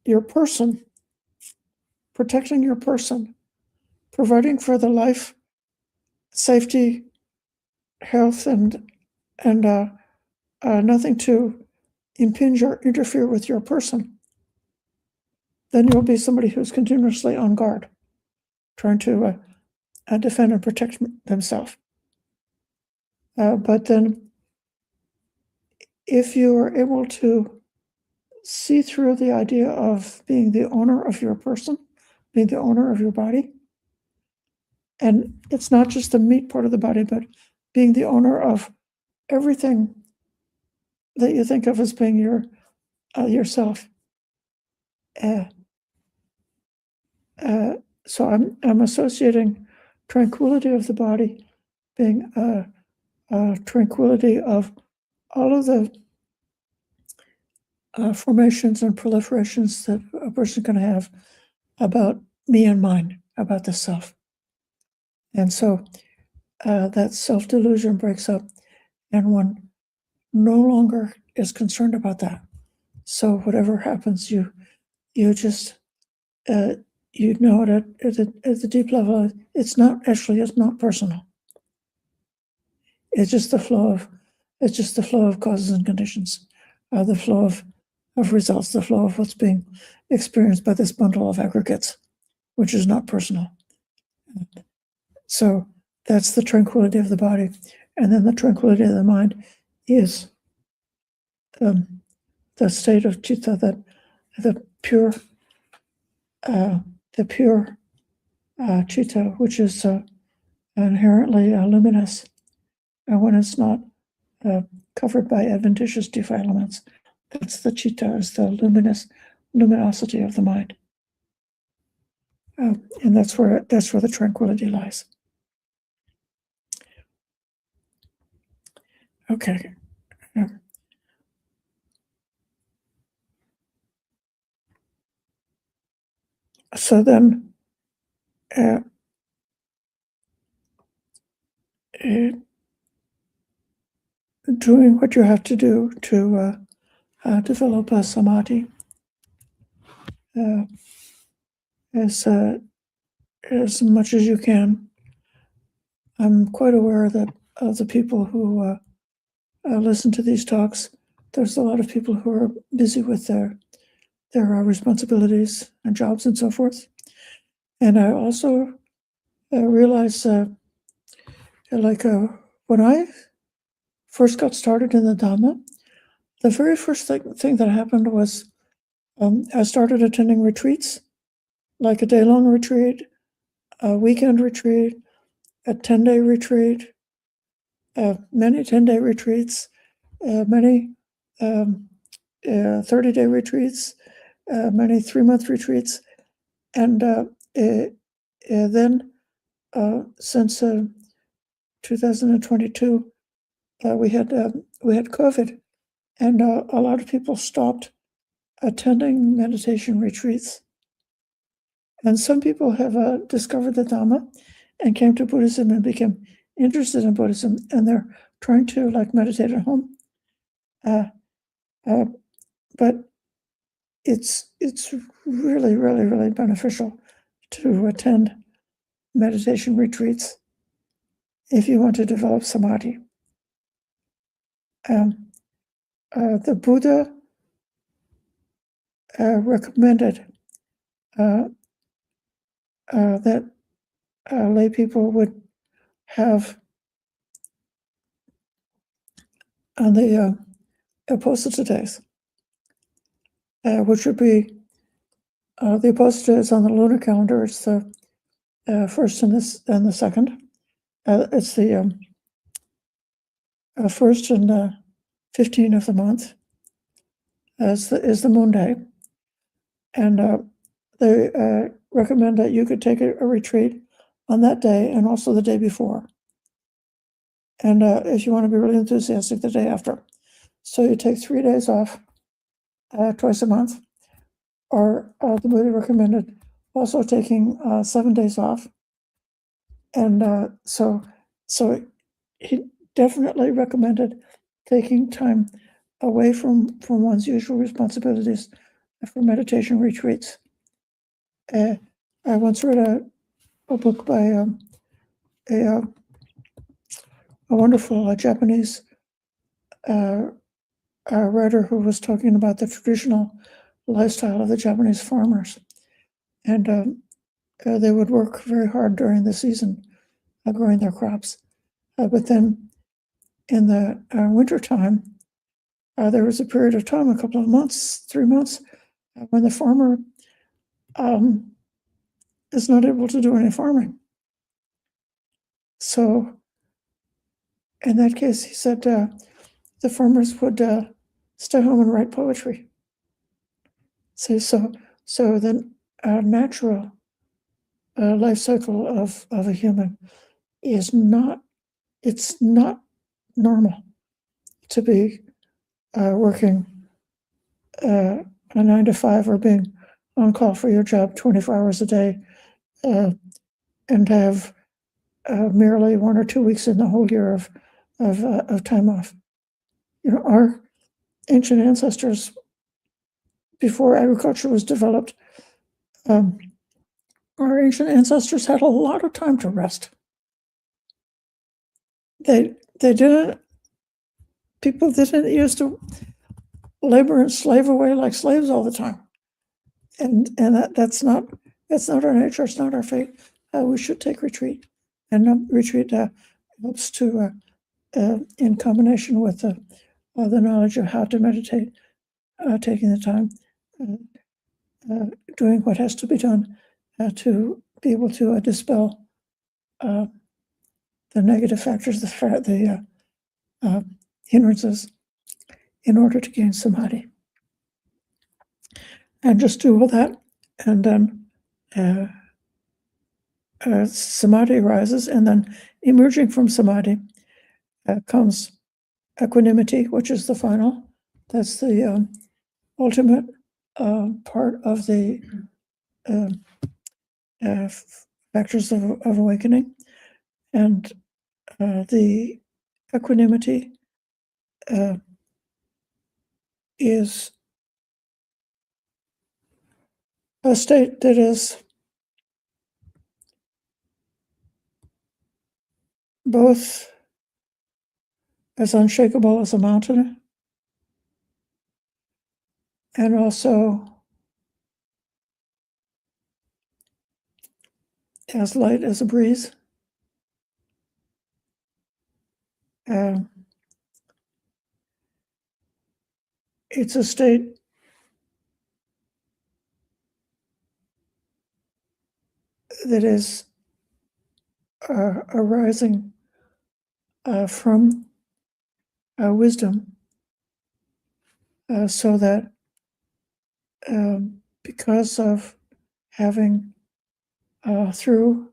your person, protecting your person, providing for the life, safety, health, and nothing to impinge or interfere with your person, then you'll be somebody who's continuously on guard, trying to defend and protect themselves. But then if you are able to see through the idea of being the owner of your person, being the owner of your body, and it's not just the meat part of the body, but being the owner of everything that you think of as being yourself. So I'm associating tranquility of the body being tranquility of all of the formations and proliferations that a person can have about me and mine, about the self. And so that self-delusion breaks up, and one no longer is concerned about that. So whatever happens, you just you know it at the deep level. It's not personal. It's just the flow of causes and conditions, the flow of results, the flow of what's being experienced by this bundle of aggregates, which is not personal. So that's the tranquility of the body. And then the tranquility of the mind is the state of citta, that the pure citta, which is inherently luminous, and when it's not covered by adventitious defilements, that's the citta, is the luminosity of the mind, and that's where the tranquility lies. Okay. So then, doing what you have to do to develop a samadhi as much as you can. I'm quite aware that of the people who listen to these talks, there's a lot of people who are busy with their responsibilities and jobs and so forth. And I also realize, when I first got started in the Dhamma, the very first thing that happened was I started attending retreats, like a day-long retreat, a weekend retreat, a 10-day retreat, many 10-day retreats, many 30-day retreats, many 3-month retreats. And then since 2022, we had COVID, and a lot of people stopped attending meditation retreats. And some people have discovered the Dhamma and came to Buddhism and became interested in Buddhism, and they're trying to meditate at home. But it's really, really, really beneficial to attend meditation retreats if you want to develop samadhi. The Buddha recommended that lay people would have on the Apostolate days, which would be the Apostolate is on the lunar calendar. It's the first and the second. It's the first and 15 of the month is the moon day, and they recommend that you could take a retreat on that day and also the day before, and if you want to be really enthusiastic, the day after. So you take 3 days off twice a month, or the Buddha recommended also taking 7 days off, and so he definitely recommended taking time away from one's usual responsibilities for meditation retreats. I once read a book by a wonderful Japanese writer who was talking about the traditional lifestyle of the Japanese farmers, and they would work very hard during the season growing their crops, but then in the wintertime, there was a period of time, a couple of months, 3 months, when the farmer is not able to do any farming. So in that case, he said the farmers would stay home and write poetry. So the natural life cycle of a human is not normal to be working a 9 to 5 or being on call for your job 24 hours a day, and have merely 1 or 2 weeks in the whole year of time off. Our ancient ancestors, before agriculture was developed, our ancient ancestors had a lot of time to rest. People didn't used to labor and slave away like slaves all the time, and that's not our nature. It's not our fate. We should take retreat, and retreat helps to, in combination with the knowledge of how to meditate, taking the time, doing what has to be done to be able to dispel the negative factors, the hindrances, in order to gain samadhi. And just do all that, and then samadhi arises, and then emerging from samadhi comes equanimity, which is the final. That's the ultimate part of the factors of awakening, and the equanimity is a state that is both as unshakable as a mountain and also as light as a breeze. it's a state that is arising from wisdom, so that because of having through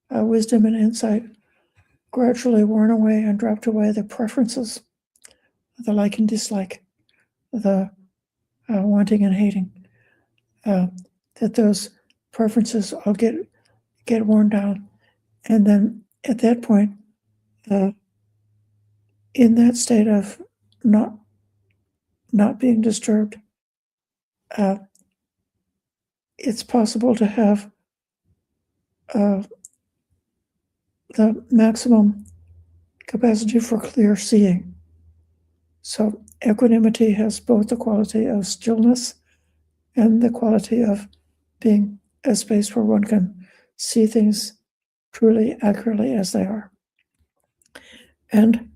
wisdom and insight gradually worn away and dropped away the preferences, the like and dislike, the wanting and hating, that those preferences all get worn down. And then at that point, in that state of not being disturbed, it's possible to have the maximum capacity for clear seeing. So equanimity has both the quality of stillness and the quality of being a space where one can see things truly accurately as they are. And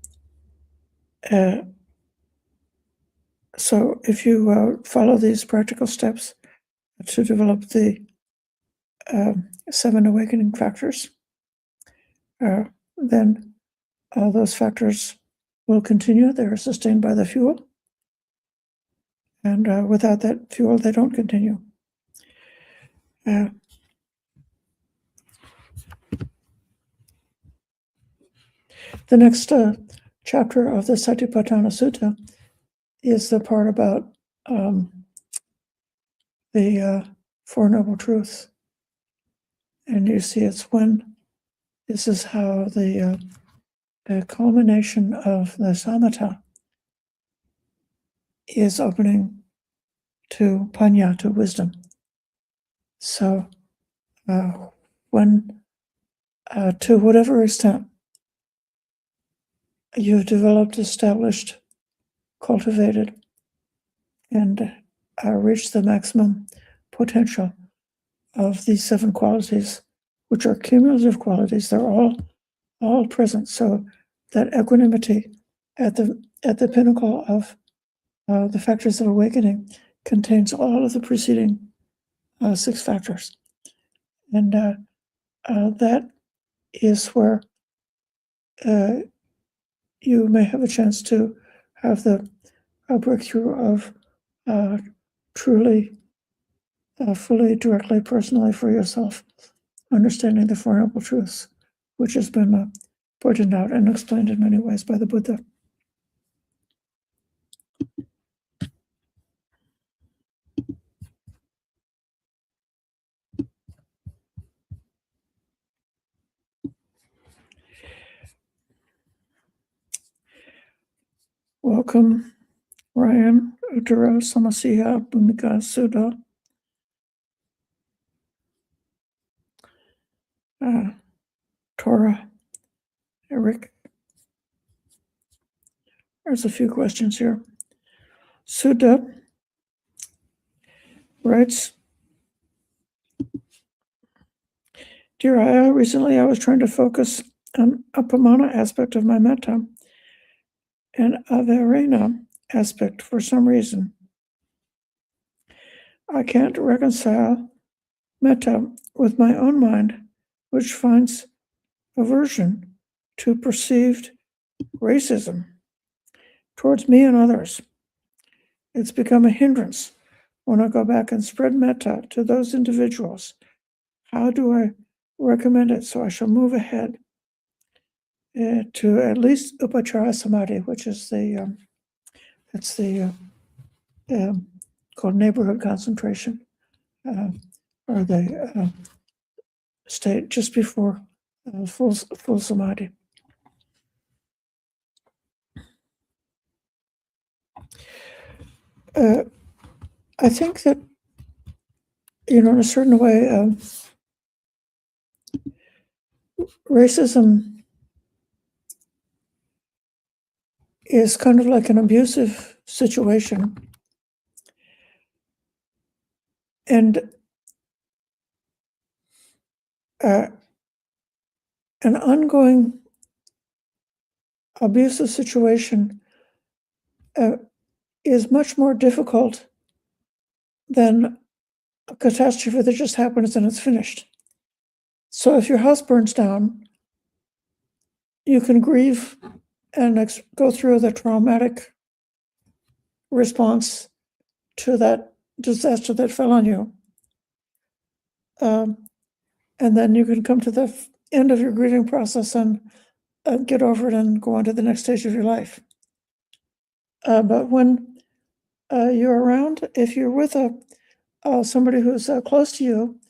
so if you follow these practical steps to develop the 7 awakening factors, then those factors will continue. They're sustained by the fuel. And without that fuel, they don't continue. The next chapter of the Satipatthana Sutta is the part about the Four Noble Truths. And you see, this is how the culmination of the samatha is opening to panya, to wisdom. So when, to whatever extent you've developed, established, cultivated, and reached the maximum potential of these 7 qualities, which are cumulative qualities, they're all present. So that equanimity at the pinnacle of the factors of awakening contains all of the preceding 6 factors. And that is where you may have a chance to have the breakthrough of truly, fully, directly, personally for yourself, understanding the Four Noble Truths, which has been pointed out and explained in many ways by the Buddha. Welcome, Ryan, Uttara, Samasiha, Bhumika, Sudha, Torah, Eric. There's a few questions here. Sudha writes, Dear Ayyā, recently I was trying to focus on Appamana aspect of my metta and Avarena aspect for some reason. I can't reconcile metta with my own mind, which finds aversion to perceived racism towards me and others. It's become a hindrance when I go back and spread metta to those individuals. How do I recommend it so I shall move ahead to at least Upachara Samadhi, which is called neighborhood concentration, or the state just before full Samadhi. I think that, in a certain way, racism is kind of like an abusive situation. And an ongoing abusive situation is much more difficult than a catastrophe that just happens and it's finished. So if your house burns down, you can grieve and go through the traumatic response to that disaster that fell on you. And then you can come to the end of your grieving process and get over it and go on to the next stage of your life. But when you're around, if you're with somebody who's close to you,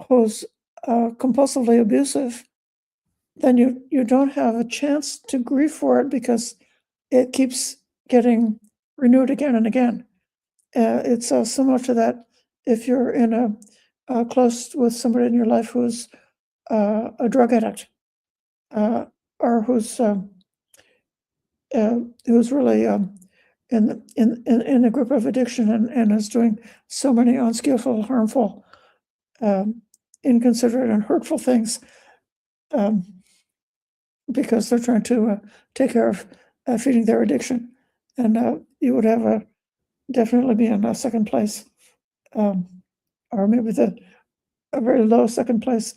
who's compulsively abusive, then you don't have a chance to grieve for it because it keeps getting renewed again and again. It's similar to that if you're in close with somebody in your life who's a drug addict or who's really in a group of addiction and is doing so many unskillful, harmful, inconsiderate, and hurtful things because they're trying to take care of feeding their addiction. And you would have definitely be in second place, or maybe a very low second place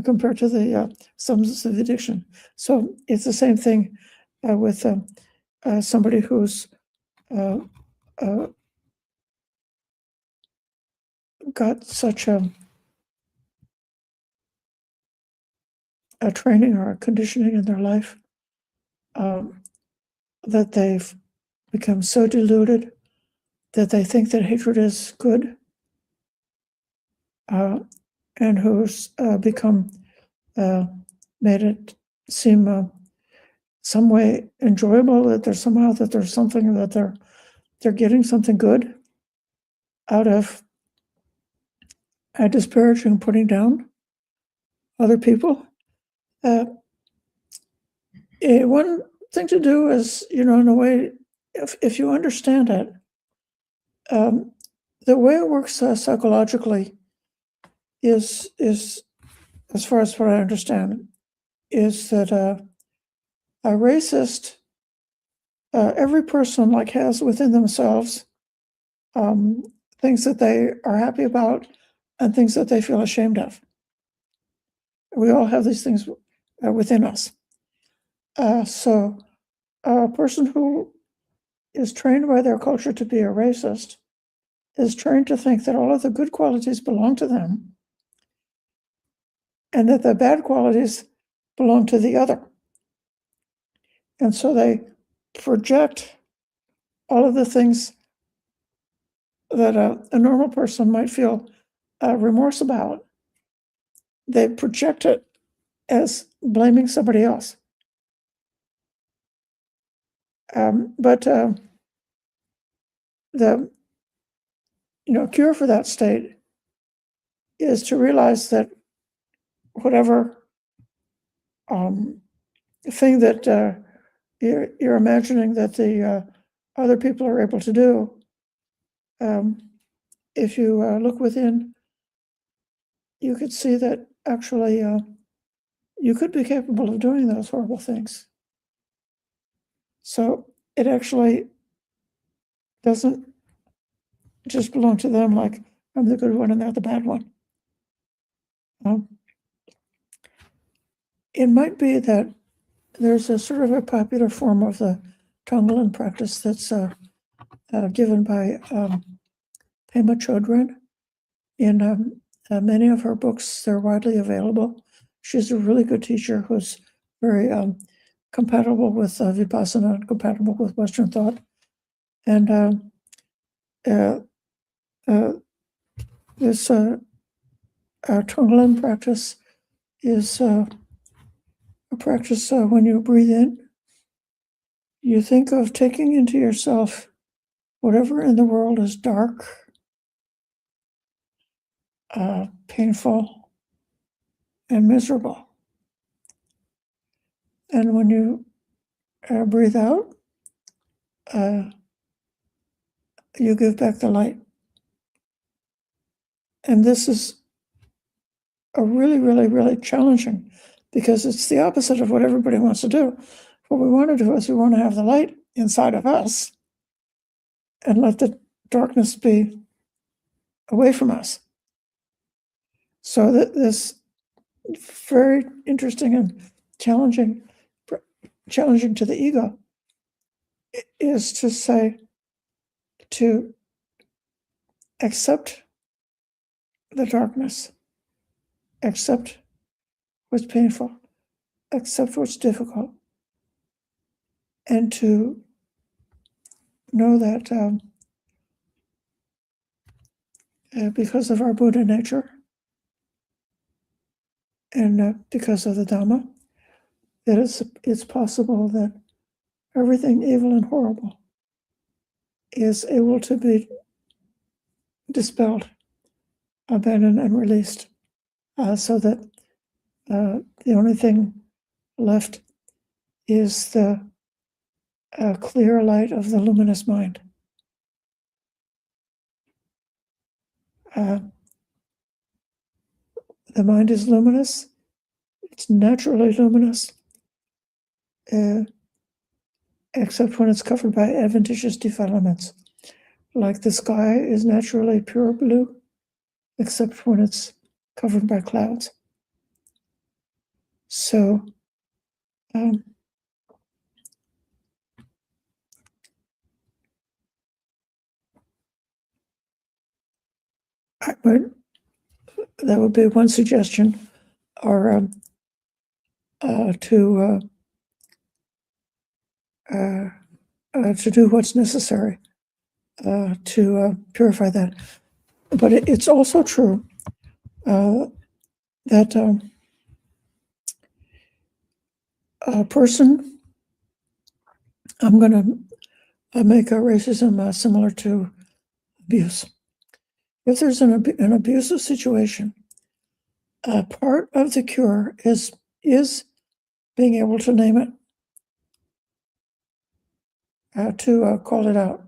compared to the substance of addiction. So it's the same thing with somebody who's got such a training or a conditioning in their life that they've become so deluded that they think that hatred is good, and who's become made it seem some way enjoyable, that there's something that they're getting something good out of disparaging, putting down other people. One thing to do is, in a way, if you understand it, the way it works psychologically is, as far as what I understand, is that a racist, every person has within themselves things that they are happy about and things that they feel ashamed of. We all have these things within us. So a person who is trained by their culture to be a racist is trained to think that all of the good qualities belong to them and that the bad qualities belong to the other. And so they project all of the things that a normal person might feel remorse about. They project it as blaming somebody else. But the cure for that state is to realize that whatever thing that you're imagining that the other people are able to do, if you look within, you could see that actually you could be capable of doing those horrible things. So it actually doesn't just belong to them, like I'm the good one and they're the bad one. It might be that there's a sort of a popular form of the Tonglen practice that's given by Pema Chodron. In many of her books, they're widely available. She's a really good teacher who's very compatible with Vipassana and compatible with Western thought. And this Tonglen practice is a practice when you breathe in, you think of taking into yourself whatever in the world is dark, painful, and miserable. And when you breathe out, you give back the light. And this is a really, really, really challenging, because it's the opposite of what everybody wants to do. What we want to do is we want to have the light inside of us and let the darkness be away from us. So that this very interesting and challenging to the ego is to say, to accept the darkness, accept what's painful, accept what's difficult, and to know that because of our Buddha nature and because of the Dhamma, that it's possible that everything evil and horrible is able to be dispelled, abandoned, and released, so that the only thing left is the clear light of the luminous mind. The mind is luminous. It's naturally luminous, except when it's covered by adventitious developments. Like the sky is naturally pure blue, except when it's covered by clouds. So, that would be one suggestion, or to do what's necessary to purify that. But it's also true that a person, I'm going to make a racism similar to abuse. If there's an abusive situation, part of the cure is being able to name it, to call it out.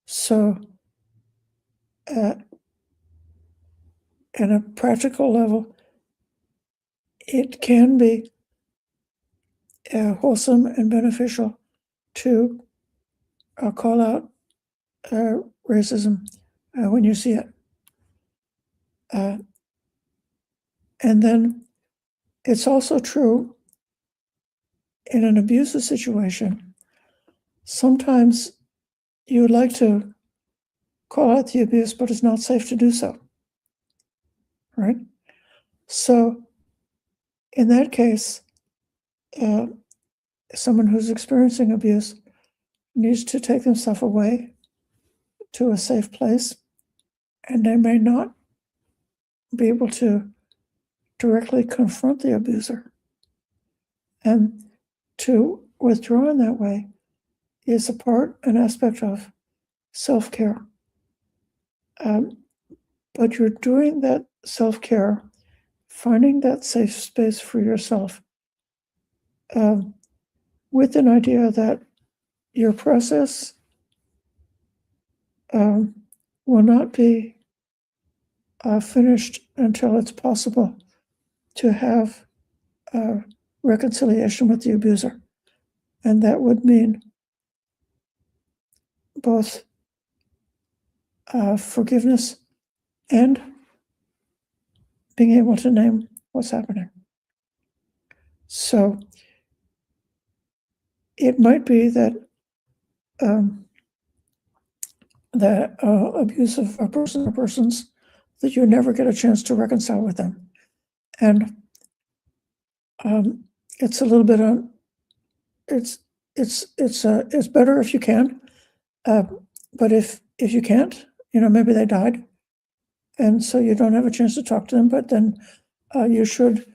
So, at a practical level, it can be wholesome and beneficial to call out racism when you see it. And then it's also true in an abusive situation, sometimes you would like to call out the abuse, but it's not safe to do so, right? So in that case, someone who's experiencing abuse needs to take themselves away to a safe place, and they may not be able to directly confront the abuser. And to withdraw in that way is an aspect of self-care. But you're doing that self-care, finding that safe space for yourself, with an idea that your process will not be finished until it's possible to have reconciliation with the abuser. And that would mean both forgiveness and being able to name what's happening. So it might be that the abuse of a person or persons, that you never get a chance to reconcile with them. And it's a little bit it's better if you can, but if you can't, maybe they died, and so you don't have a chance to talk to them. But then you should,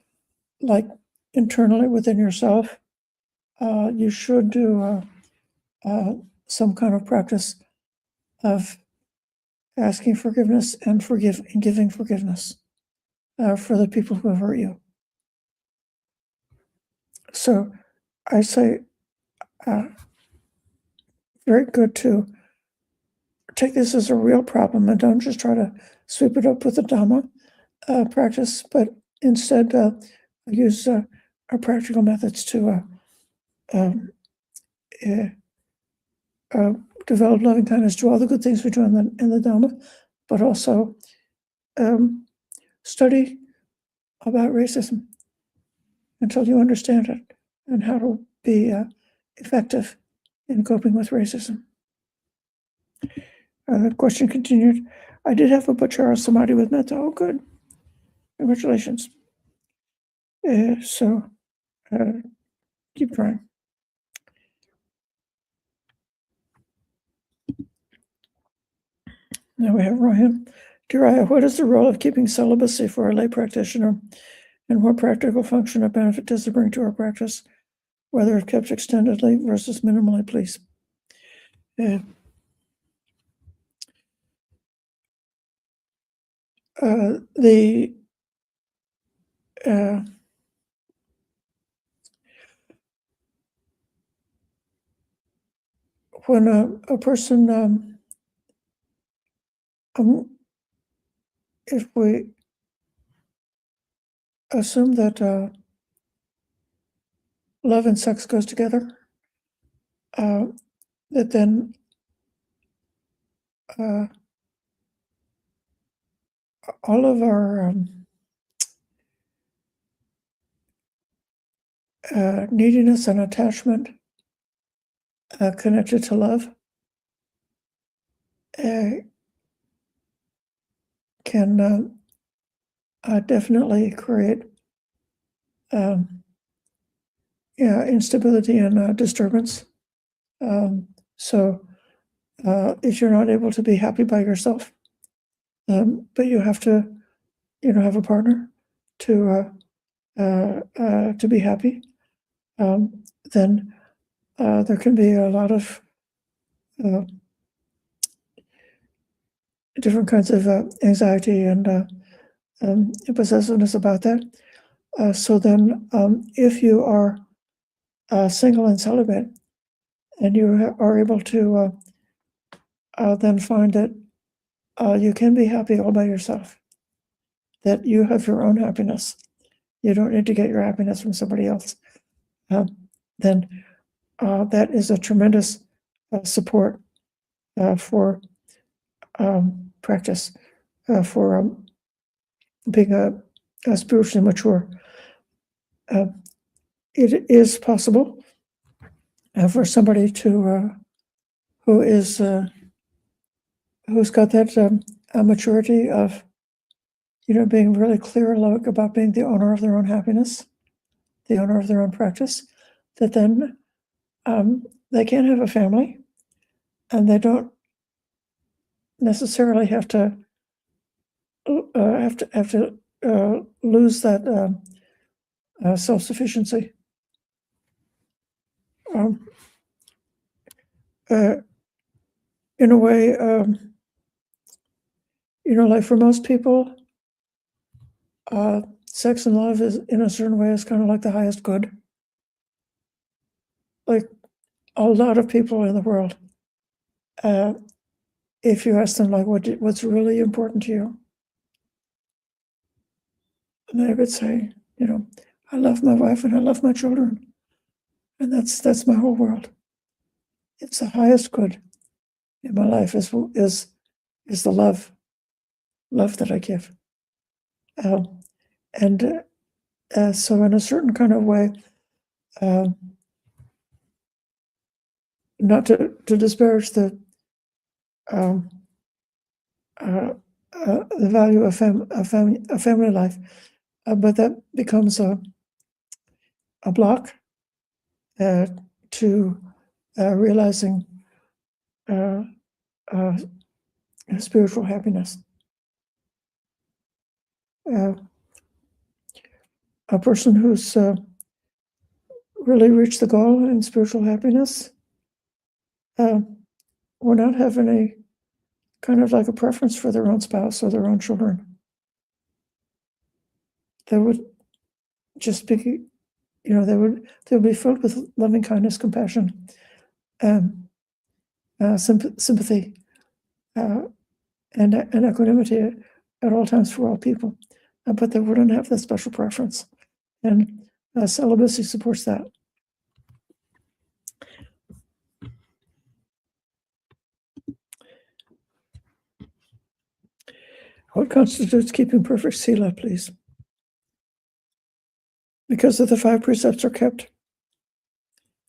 like internally within yourself, you should do some kind of practice of asking forgiveness and giving forgiveness for the people who have hurt you. So I say, very good to take this as a real problem and don't just try to sweep it up with the Dhamma practice, but instead use our practical methods to develop loving kindness, do all the good things we do in the Dhamma, but also study about racism until you understand it and how to be effective in coping with racism. The question continued. I did have a Bachara Samadhi with Metta. Oh, good. Congratulations. So keep trying. Now we have Ryan. Dear Ayyā, what is the role of keeping celibacy for a lay practitioner, and what practical function or benefit does it bring to our practice, whether if kept extendedly versus minimally, please? When a person, if we assume that love and sex goes together, that then all of our neediness and attachment connected to love can definitely create instability and disturbance. So if you're not able to be happy by yourself, but you have to, have a partner to be happy, then there can be a lot of different kinds of anxiety and possessiveness about that. So then if you are single and celibate, and you are able to then find that you can be happy all by yourself, that you have your own happiness, you don't need to get your happiness from somebody else, then that is a tremendous support for practice, for being spiritually mature. It is possible for somebody to who's got that maturity of being really clear about being the owner of their own happiness, the owner of their own practice, that then they can have a family, and they don't necessarily have to lose that self-sufficiency. In a way, like for most people, sex and love is, in a certain way, is kind of like the highest good. Like a lot of people in the world, if you ask them, like, what's really important to you, and they would say, I love my wife and I love my children, and that's my whole world. It's the highest good in my life is the love that I give, and so in a certain kind of way, not to disparage the value of family life, but that becomes a block to realizing spiritual happiness. A person who's really reached the goal in spiritual happiness will not have any kind of like a preference for their own spouse or their own children. They would just be, they'll be filled with loving kindness, compassion, sympathy, and equanimity at all times for all people, but they wouldn't have that special preference, and celibacy supports that. What constitutes keeping perfect sila, please? Because of the 5 precepts are kept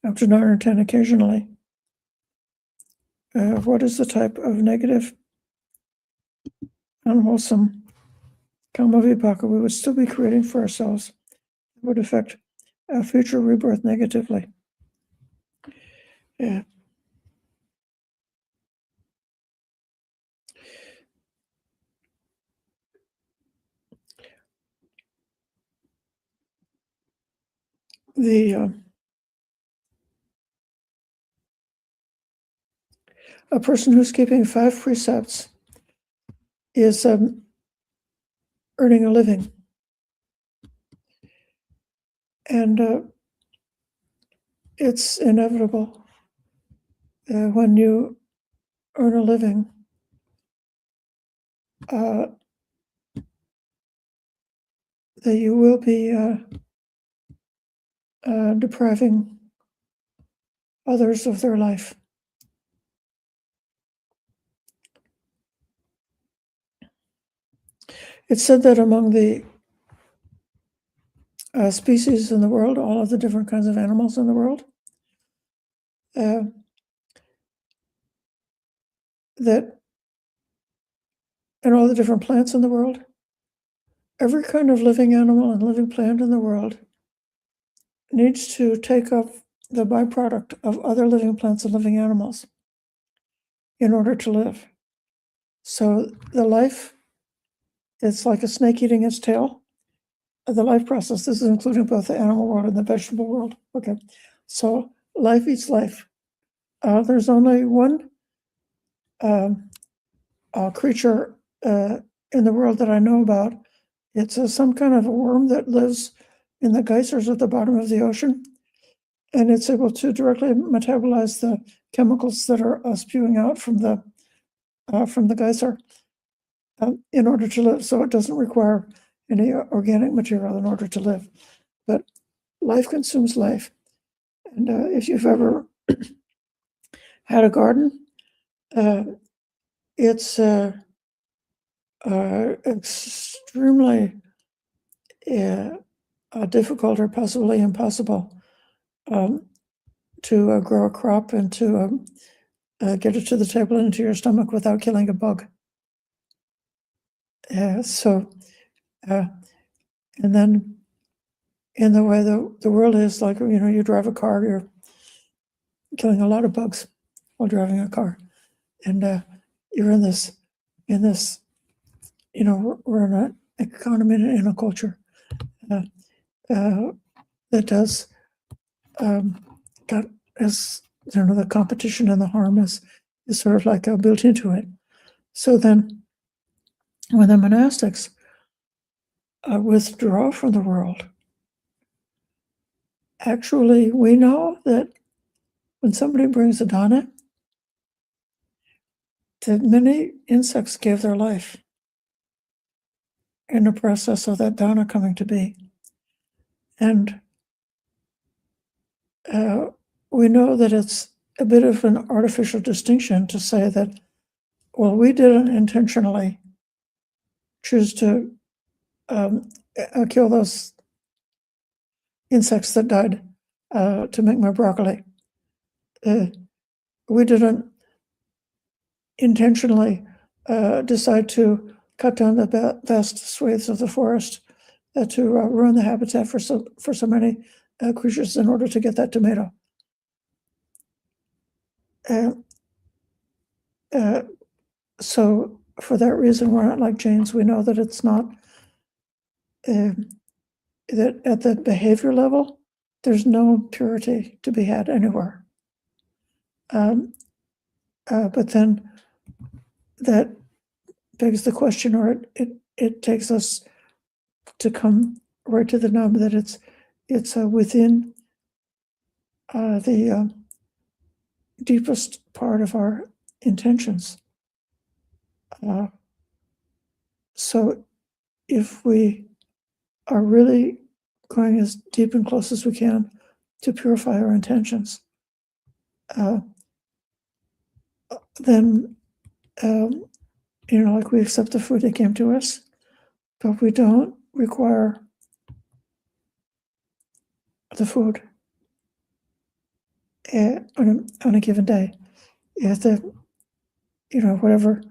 after 9 or 10 occasionally. What is the type of negative, unwholesome kama vipaka we would still be creating for ourselves that would affect our future rebirth negatively? Yeah. A person who's keeping 5 precepts is earning a living. And it's inevitable when you earn a living that you will be depriving others of their life. It's said that among the species in the world, all of the different kinds of animals in the world, that and all the different plants in the world, every kind of living animal and living plant in the world needs to take up the byproduct of other living plants and living animals in order to live. So the life, it's like a snake eating its tail. The life process, this is including both the animal world and the vegetable world. Okay, so life eats life. There's only one creature in the world that I know about. It's some kind of a worm that lives in the geysers at the bottom of the ocean, and it's able to directly metabolize the chemicals that are spewing out from the geyser in order to live. So it doesn't require any organic material in order to live. But life consumes life. And if you've ever had a garden, it's extremely difficult or possibly impossible to grow a crop and to get it to the table and into your stomach without killing a bug. And then in the way the world is, like, you drive a car, you're killing a lot of bugs while driving a car. And you're in this, we're in an economy and in a culture that does, the competition and the harm is sort of like built into it. So then when the monastics withdraw from the world, actually we know that when somebody brings a dana, that many insects gave their life in the process of that dana coming to be. And we know that it's a bit of an artificial distinction to say that, well, we didn't intentionally choose to kill those insects that died to make my broccoli. We didn't intentionally decide to cut down the vast swathes of the forest to ruin the habitat for so many creatures in order to get that tomato. So for that reason, we're not like Jains. We know that it's not, that at the behavior level, there's no purity to be had anywhere. But then that begs the question, or it takes us to come right to the nub that it's within the deepest part of our intentions. So if we are really going as deep and close as we can to purify our intentions, then like we accept the food that came to us, but we don't require the food on a given day. If whatever,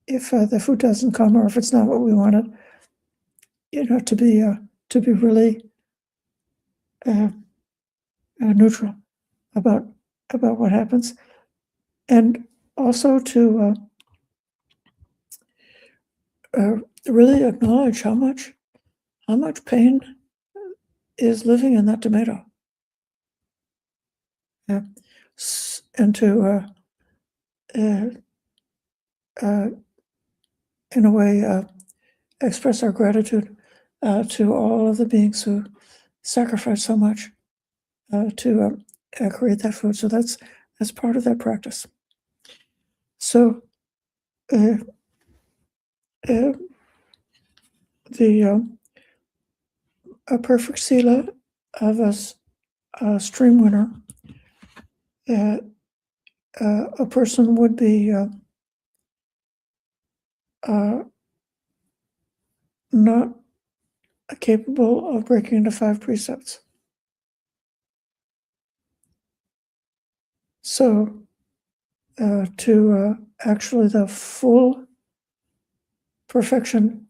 if the food doesn't come, or if it's not what we wanted, to be really neutral about what happens, and also to really acknowledge how much pain is living in that tomato. Yeah. And to in a way express our gratitude to all of the beings who sacrifice so much to create that food. So that's part of that practice. So a perfect sila of a stream winner, a person would be not capable of breaking the 5 precepts. So to actually the full perfection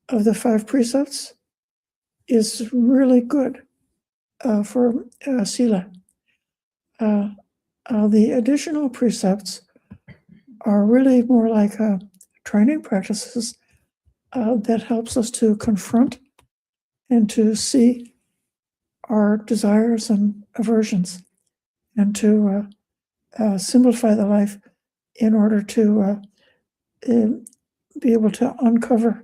of the 5 precepts is really good for sila. The additional precepts are really more like training practices that helps us to confront and to see our desires and aversions, and to simplify the life in order to be able to uncover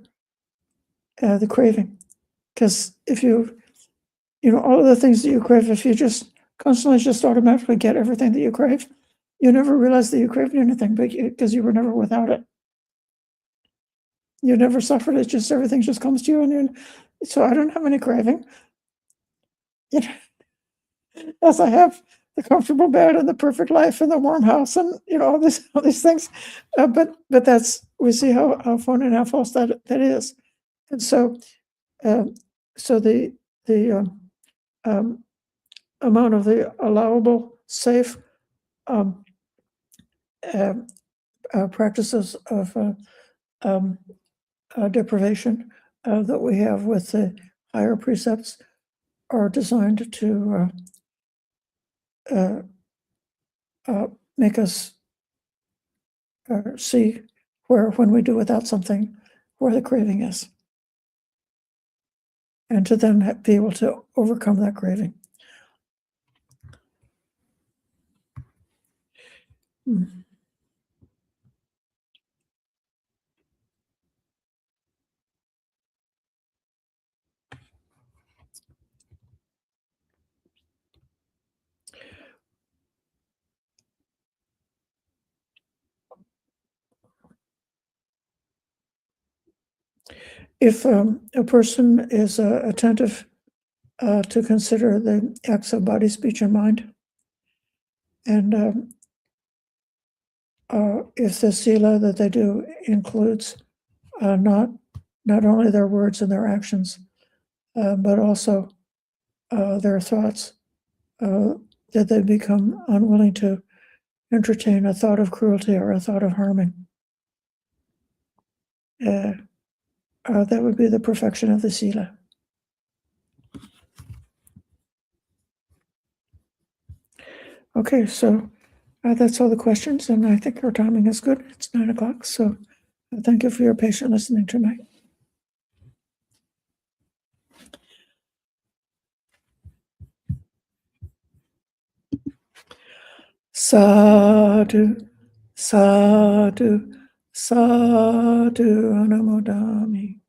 the craving. Because if all of the things that you crave, if you just constantly just automatically get everything that you crave, you never realize that you craved anything, because you were never without it. You never suffered it, just everything just comes to you, and so I don't have any craving. As I have the comfortable bed and the perfect life and the warm house and all these things, but that's, we see how phony and how false that is. And so the amount of the allowable safe practices of deprivation that we have with the higher precepts are designed to make us see when we do without something, where the craving is, and to then be able to overcome that craving. If a person is attentive to consider the acts of body, speech, and mind, and if the sila that they do includes not only their words and their actions, but also their thoughts, that they become unwilling to entertain a thought of cruelty or a thought of harming, that would be the perfection of the sila. Okay, so that's all the questions, and I think our timing is good. It's 9:00, so thank you for your patient listening tonight. Sadhu, sadhu, sadhu, anumodami.